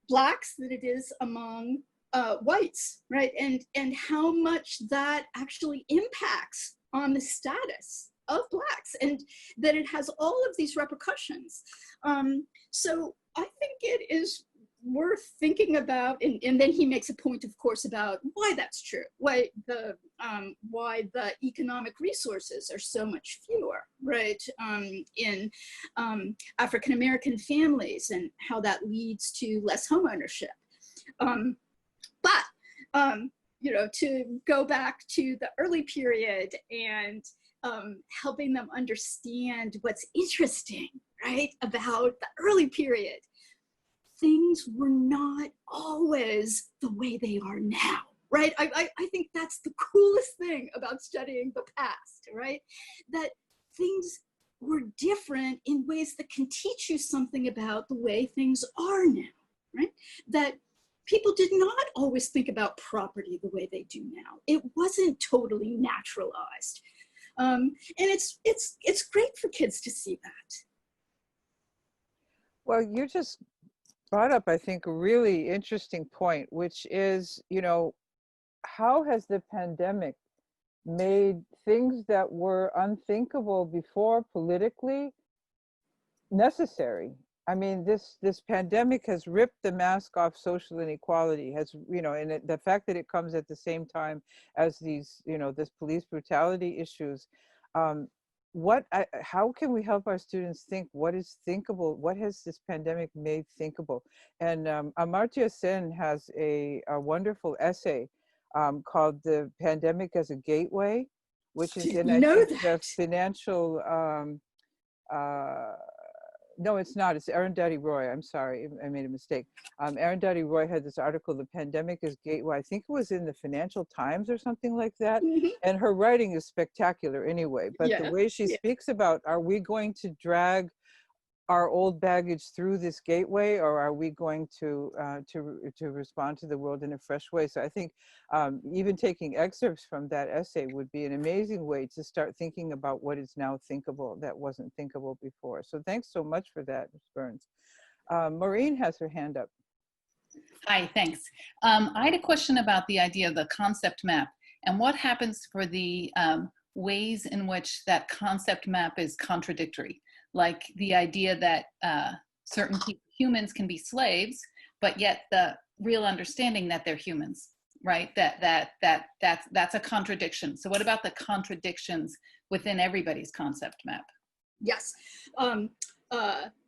Blacks than it is among whites, right? And how much that actually impacts on the status of Blacks, and that it has all of these repercussions. So I think it is worth thinking about, and then he makes a point, of course, about why that's true, why the economic resources are so much fewer, right, in African-American families, and how that leads to less home ownership. To go back to the early period and helping them understand what's interesting, right, about the early period. things were not always the way they are now, right? I think that's the coolest thing about studying the past, right? That things were different in ways that can teach you something about the way things are now, right? That people did not always think about property the way they do now. It wasn't totally naturalized. And it's great for kids to see that. Well, you just brought up, I think, a really interesting point, which is, you know, how has the pandemic made things that were unthinkable before politically necessary? I mean, this pandemic has ripped the mask off social inequality, has, you know, and the fact that it comes at the same time as these, you know, this police brutality issues. How can we help our students think what is thinkable? What has this pandemic made thinkable? And Amartya Sen has a wonderful essay called "The Pandemic as a Gateway," which is in, I think, the financial. No, it's not. It's Arundhati Roy. I'm sorry, I made a mistake. Arundhati Roy had this article, "The Pandemic is Gateway." I think it was in the Financial Times or something like that. Mm-hmm. And her writing is spectacular anyway. But the way she speaks about, are we going to drag our old baggage through this gateway, or are we going to respond to the world in a fresh way? So I think even taking excerpts from that essay would be an amazing way to start thinking about what is now thinkable that wasn't thinkable before. So thanks so much for that, Ms. Burns. Maureen has her hand up. Hi, thanks. I had a question about the idea of the concept map and what happens for the ways in which that concept map is contradictory. Like the idea that certain humans can be slaves, but yet the real understanding that they're humans, right? That's a contradiction. So what about the contradictions within everybody's concept map? Yes,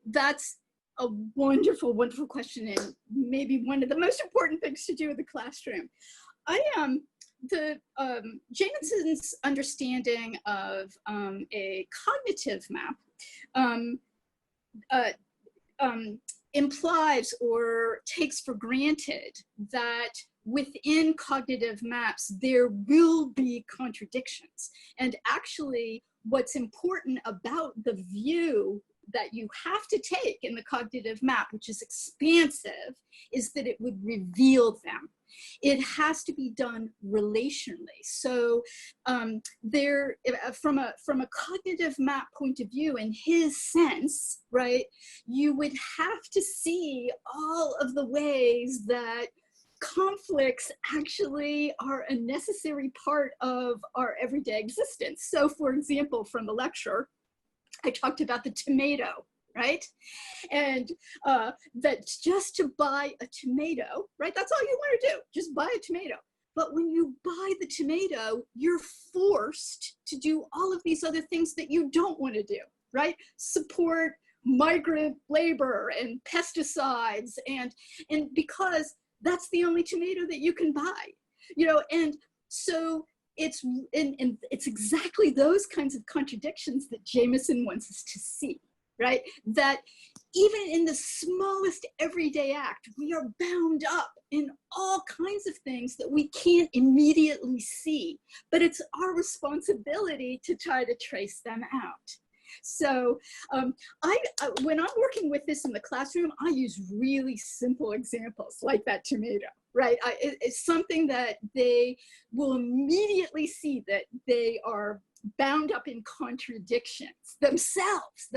that's a wonderful, wonderful question, and maybe one of the most important things to do in the classroom. Jamieson's understanding of a cognitive map implies or takes for granted that within cognitive maps there will be contradictions. And actually, what's important about the view that you have to take in the cognitive map, which is expansive, is that it would reveal them. It has to be done relationally. So from a cognitive map point of view, in his sense, right, you would have to see all of the ways that conflicts actually are a necessary part of our everyday existence. So for example, from the lecture, I talked about the tomato, right? And that just to buy a tomato, right? That's all you want to do, just buy a tomato. But when you buy the tomato, you're forced to do all of these other things that you don't want to do, right? Support migrant labor and pesticides, and because that's the only tomato that you can buy, you know, and so it's exactly those kinds of contradictions that Jamieson wants us to see, right? That even in the smallest everyday act, we are bound up in all kinds of things that we can't immediately see, but it's our responsibility to try to trace them out. So when I'm working with this in the classroom, I use really simple examples like that tomato, right? It's something that they will immediately see that they are bound up in contradictions themselves,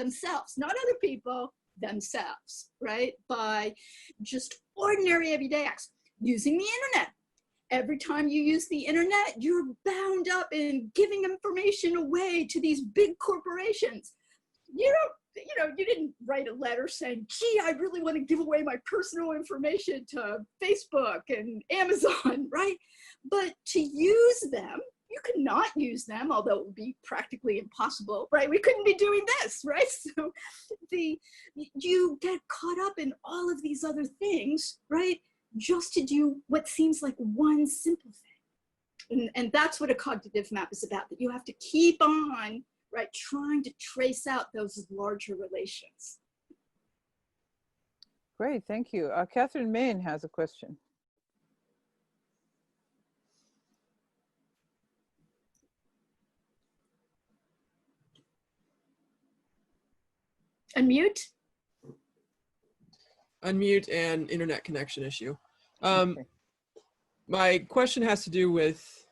not other people, themselves, right? By just ordinary everyday acts. Using the internet. Every time you use the internet, you're bound up in giving information away to these big corporations. You didn't write a letter saying, gee, I really want to give away my personal information to Facebook and Amazon, right? But to use them, you could not use them, although it would be practically impossible, right? We couldn't be doing this, right? So you get caught up in all of these other things, right? Just to do what seems like one simple thing. And that's what a cognitive map is about, that you have to keep on, right, trying to trace out those larger relations. Great, thank you. Catherine Main has a question. Unmute. Unmute and internet connection issue. Okay. My question has to do with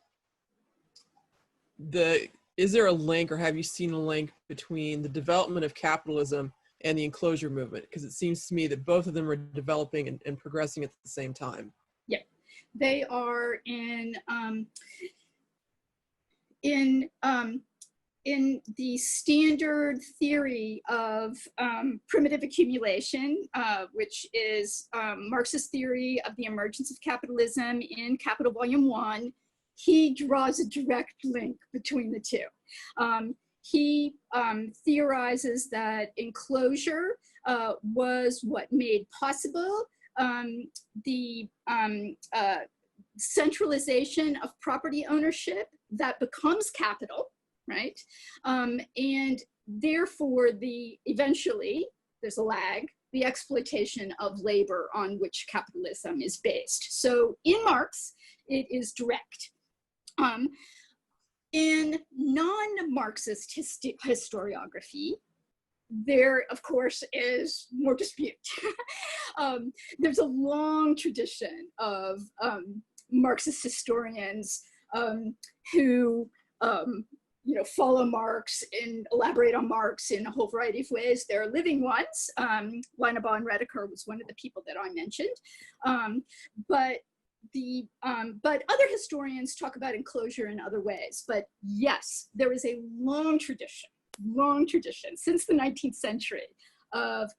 is there a link, or have you seen a link between the development of capitalism and the enclosure movement? Because it seems to me that both of them are developing and progressing at the same time. Yeah, they are in the standard theory of primitive accumulation, which is Marxist theory of the emergence of capitalism in Capital Volume 1, he draws a direct link between the two. He theorizes that enclosure was what made possible the centralization of property ownership that becomes capital, right? And therefore, eventually, there's a lag, the exploitation of labor on which capitalism is based. So in Marx, it is direct. In non-Marxist historiography, there, of course, is more dispute. There's a long tradition of Marxist historians who follow Marx and elaborate on Marx in a whole variety of ways. There are living ones. Weinebau and Redeker was one of the people that I mentioned. But other historians talk about enclosure in other ways. But yes, there is a long tradition since the 19th century of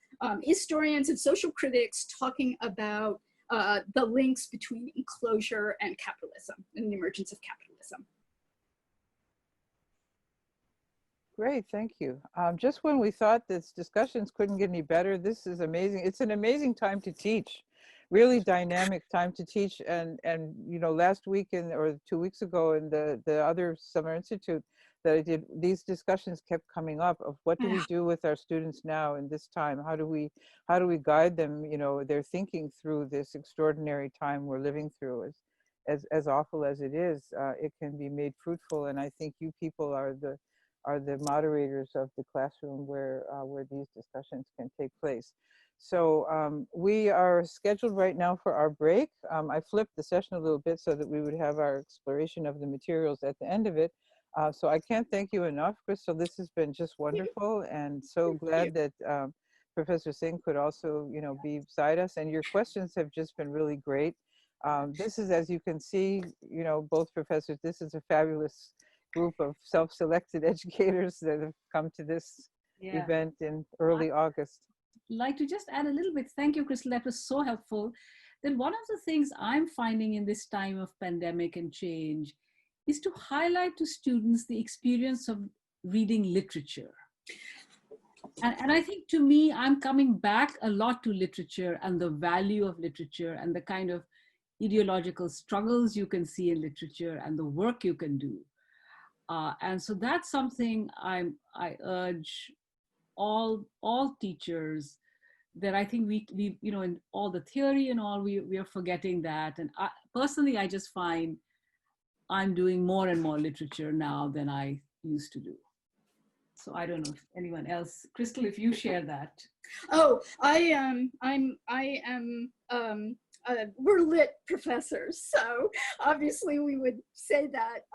historians and social critics talking about the links between enclosure and capitalism and the emergence of capitalism. Great, thank you. Just when we thought this discussions couldn't get any better, this is amazing. It's an amazing time to teach, really dynamic time to teach. And last week or 2 weeks ago in the other Summer Institute that I did, these discussions kept coming up of what do we do with our students now in this time? How do we guide them, their thinking through this extraordinary time we're living through. As awful as it is, it can be made fruitful. And I think you people are the moderators of the classroom where these discussions can take place. So we are scheduled right now for our break. I flipped the session a little bit so that we would have our exploration of the materials at the end of it. So I can't thank you enough, Crystal. This has been just wonderful, and so glad that Professor Singh could also, be beside us. And your questions have just been really great. This is, as you can see, both professors, this is a fabulous group of self-selected educators that have come to this event in early August. Like to just add a little bit. Thank you, Crystal. That was so helpful. Then one of the things I'm finding in this time of pandemic and change is to highlight to students the experience of reading literature. And I think, to me, I'm coming back a lot to literature and the value of literature and the kind of ideological struggles you can see in literature and the work you can do. And so that's something I urge all teachers, that I think we in all the theory and all, we are forgetting that. And personally, I just find I'm doing more and more literature now than I used to do. So I don't know if anyone else, Crystal, if you share that. Oh, we're lit professors, so obviously we would say that.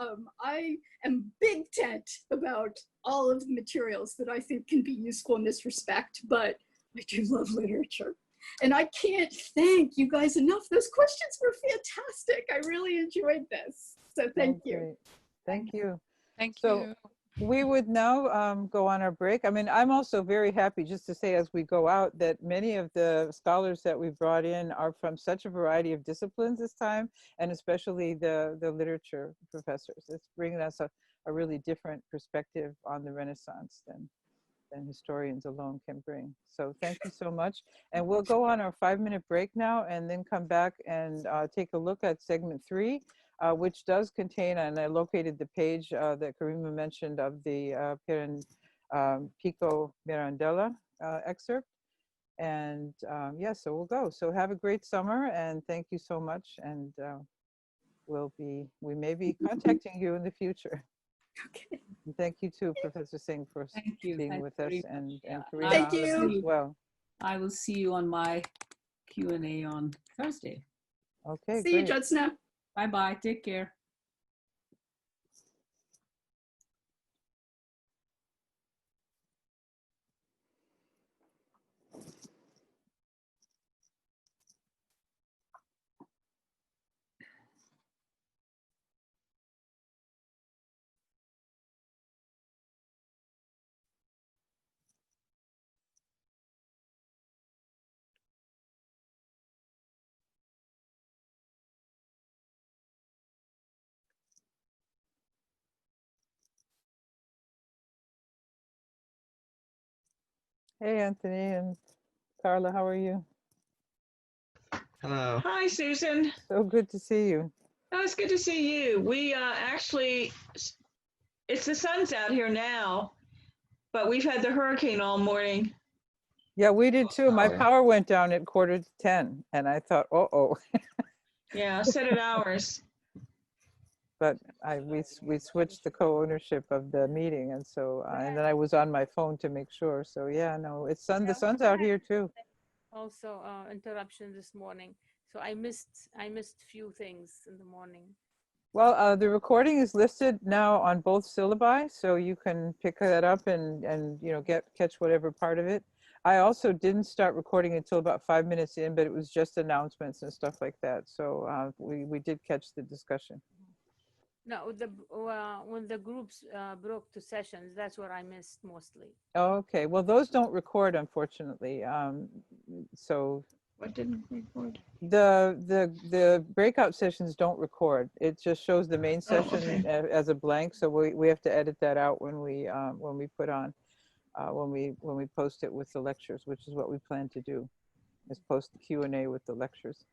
I am big tent about all of the materials that I think can be useful in this respect, but I do love literature. And I can't thank you guys enough. Those questions were fantastic. I really enjoyed this. So thank you. Thank you. Thank So you. we would now go on our break. I mean, I'm also very happy, just to say as we go out, that many of the scholars that we've brought in are from such a variety of disciplines this time, and especially the literature professors. It's bringing us a really different perspective on the Renaissance than historians alone can bring. So thank you so much. And we'll go on our 5-minute break now and then come back and take a look at segment 3, which does contain, and I located the page that Karima mentioned of the Pico Mirandela excerpt. And yeah, so we'll go. So have a great summer, and thank you so much. And we may be contacting you in the future. Okay. And thank you too, Professor Singh, for Thank you. being Thanks with us, very and much. Yeah. Karina Thank for listening you. as well. I will see you on my Q&A on Thursday. Okay, See you, great. Jyotsna. Bye-bye. Take care. Hey, Anthony and Carla, how are you? Hello. Hi, Susan. So good to see you. Oh, it's good to see you. We actually, it's the sun's out here now, but we've had the hurricane all morning. Yeah, we did too. My Oh. power went down at 9:45, and I thought, uh-oh. Yeah, set at ours. But we switched the co-ownership of the meeting, and so and then I was on my phone to make sure. So yeah, no, it's the sun's out here too. Also interruption this morning, so I missed few things in the morning. Well, the recording is listed now on both syllabi, so you can pick that up and catch whatever part of it. I also didn't start recording until about 5 minutes in, but it was just announcements and stuff like that. So we did catch the discussion. No, when the groups broke to sessions, that's what I missed mostly. Oh, okay, well, those don't record, unfortunately. So What didn't record? the breakout sessions don't record. It just shows the main session as a blank. So we have to edit that out when we put on when we post it with the lectures, which is what we plan to do, is post the Q&A with the lectures.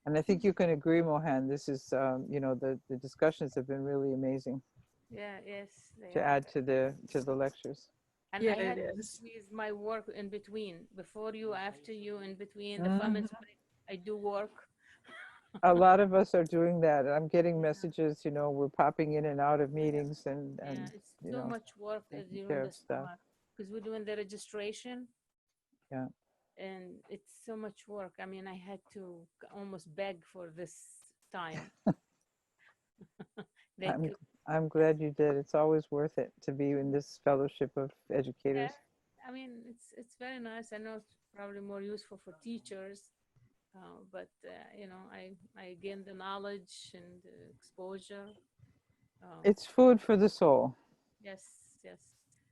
And I think you can agree, Mohan, this is the discussions have been really amazing. Yeah, yes. To add to the lectures. And yeah, I had it to is. squeeze my work in between, before you, after you, in between the Mhm. 5 minutes break. I do work. A lot of us are doing that. I'm getting messages, we're popping in and out of meetings and Yeah, it's so much work taking during care the of stuff. summer because we're doing the registration. Yeah. And it's so much work. I mean, I had to almost beg for this time. I'm glad you did. It's always worth it to be in this fellowship of educators. I mean, it's very nice. I know it's probably more useful for teachers, but I gain the knowledge and the exposure. It's food for the soul. Yes.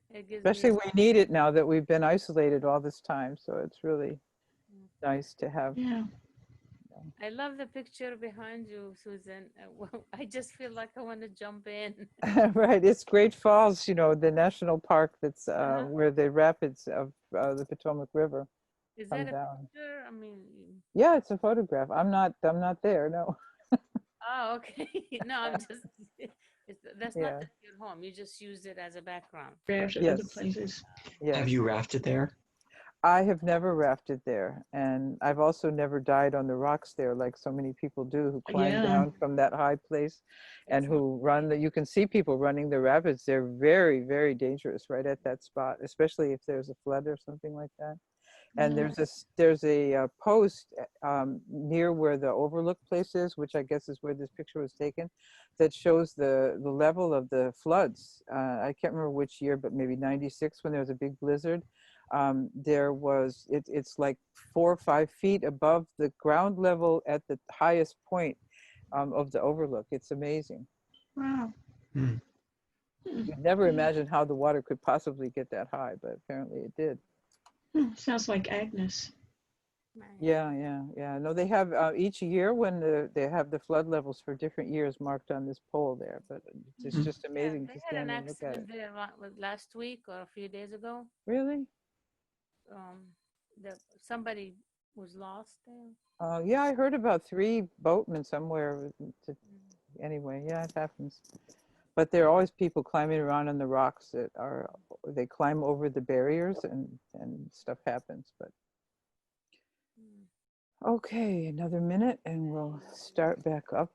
It gives Especially me we need it now that we've been isolated all this time. So it's really nice to have. Yeah. I love the picture behind you, Susan. I just feel like I want to jump in. Right, it's Great Falls, the national park that's where the rapids of the Potomac River Is come that a down. picture? I mean, Yeah, it's a photograph. I'm not there, no. oh, okay. No, I'm just. That's Yeah. not your home. You just use it as a background. Rafted other places. Yes. Have you rafted there? I have never rafted there, and I've also never died on the rocks there like so many people do who climb down from that high place and who run you can see people running the rapids. They're very, very dangerous right at that spot, especially if there's a flood or something like that. And there's a post near where the overlook place is, which I guess is where this picture was taken, that shows the level of the floods. I can't remember which year, but maybe 96 when there was a big blizzard. It's like 4 or 5 feet above the ground level at the highest point of the overlook. It's amazing. Wow. You'd never imagine how the water could possibly get that high, but apparently it did. Sounds like Agnes. Yeah. No, they have each year when they have the flood levels for different years marked on this pole there, but it's just amazing to stand and look at it. They had an accident there last week or a few days ago. Really? Somebody was lost there. Yeah, I heard about 3 boatmen somewhere. Anyway, yeah, it happens. But there are always people climbing around on the rocks they climb over the barriers and stuff happens. But Okay, another minute and we'll start back up.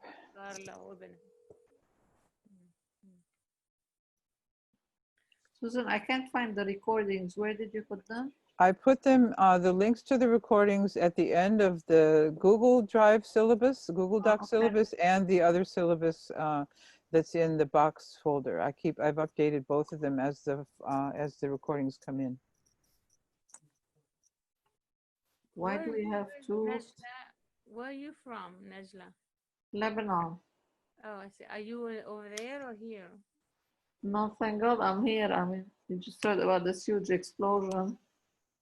Susan, I can't find the recordings. Where did you put them? I put them, the links to the recordings at the end of the Google Drive syllabus, Google Doc syllabus, and the other syllabus that's in the box folder. I've updated both of them as the recordings come in. Why do we have two? Najla, where are you from, Najla? Lebanon. Oh, I see. Are you over there or here? No, thank God I'm here. I mean, you just heard about this huge explosion.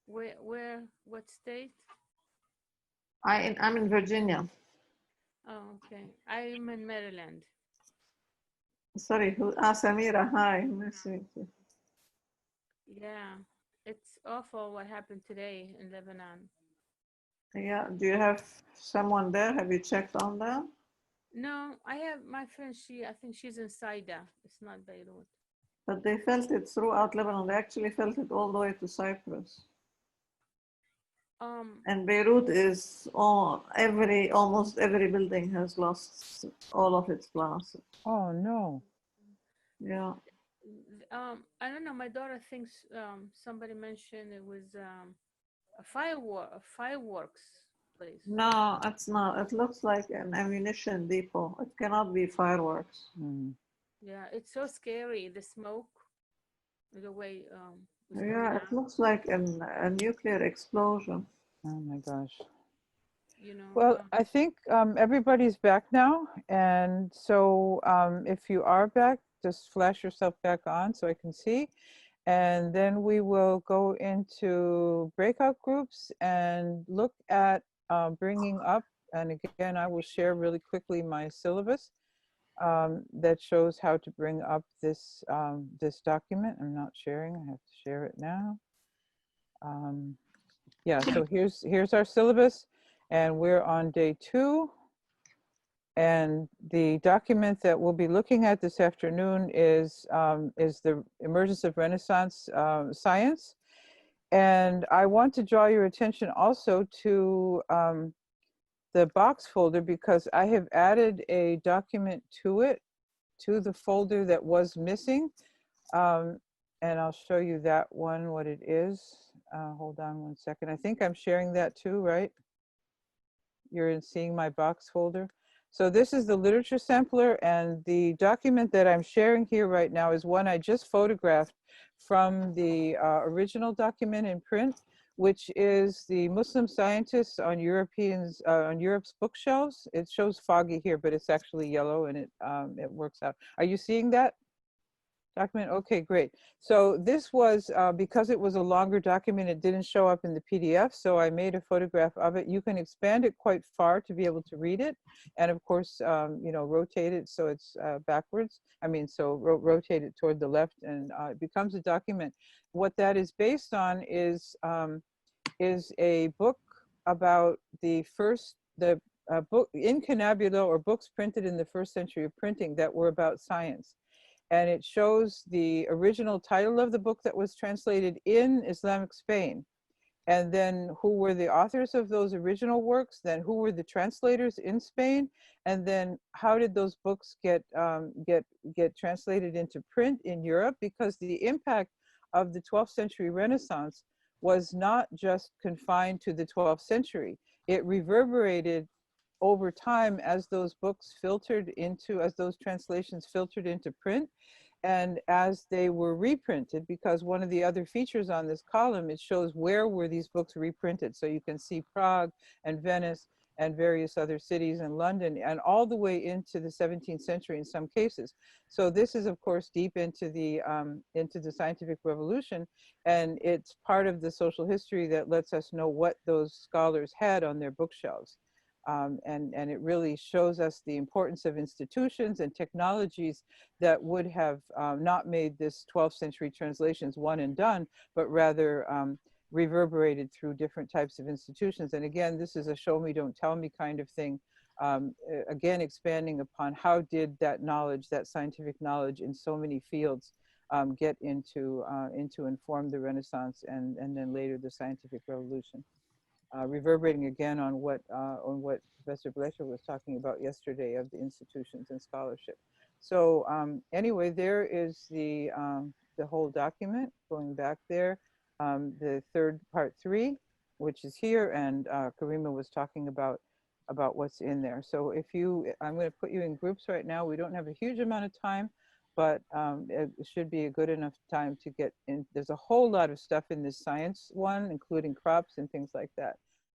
What state? I'm in Virginia. Oh, okay. I'm in Maryland. Sorry, Samira, hi. Nice to meet you. Yeah, it's awful what happened today in Lebanon. Yeah, do you have someone there? Have you checked on them? No, I have my friend, I think she's in Saida. It's not Beirut. But they felt it throughout Lebanon. They actually felt it all the way to Cyprus. And Beirut is almost every building has lost all of its glass. Oh no. Yeah. I don't know. My daughter thinks somebody mentioned it was a fireworks place. No, it's not. It looks like an ammunition depot. It cannot be fireworks. Mm. Yeah, it's so scary. The smoke, the way. Yeah, it looks like a nuclear explosion. Oh my gosh. You know. Well, I think everybody's back now, and so if you are back, just flash yourself back on so I can see. And then we will go into breakout groups and look at bringing up, and again, I will share really quickly my syllabus that shows how to bring up this, this document. I'm not sharing, I have to share it now. Yeah, so here's our syllabus, and we're on day 2. And the document that we'll be looking at this afternoon is the emergence of Renaissance science. And I want to draw your attention also to the box folder, because I have added a document to it, to the folder that was missing. And I'll show you that one, what it is. Hold on one second. I think I'm sharing that too, right? You're seeing my box folder. So this is the literature sampler, and the document that I'm sharing here right now is one I just photographed from the original document in print, which is the Muslim scientists on Europe's bookshelves. It shows foggy here, but it's actually yellow, and it works out. Are you seeing that document? Okay, great. So this was, because it was a longer document, it didn't show up in the PDF, so I made a photograph of it. You can expand it quite far to be able to read it. And of course, you know, rotate it so it's backwards. I mean, so rotate it toward the left, and it becomes a document. What that is based on is a book about the book incunabula, or books printed in the 1st century of printing that were about science. And it shows the original title of the book that was translated in Islamic Spain, and then who were the authors of those original works, then who were the translators in Spain, and then how did those books get translated into print in Europe, because the impact of the 12th century Renaissance was not just confined to the 12th century. It reverberated over time as those books as those translations filtered into print, and as they were reprinted, because one of the other features on this column, it shows where were these books reprinted. So you can see Prague and Venice and various other cities in London, and all the way into the 17th century in some cases. So this is, of course, deep into the scientific revolution, and it's part of the social history that lets us know what those scholars had on their bookshelves. And it really shows us the importance of institutions and technologies that would have not made this 12th century translations one and done, but rather reverberated through different types of institutions. And again, this is a show me, don't tell me kind of thing. Again, expanding upon how did that knowledge, that scientific knowledge in so many fields get into inform the Renaissance and then later the scientific revolution. reverberating again on what Professor Blecher was talking about yesterday of the institutions and scholarship. So anyway, there is the whole document going back there, the third part 3, which is here, and Karima was talking about what's in there. So if you, I'm going to put you in groups right now. We don't have a huge amount of time, but it should be a good enough time to get in. There's a whole lot of stuff in this science one, including crops and things like that.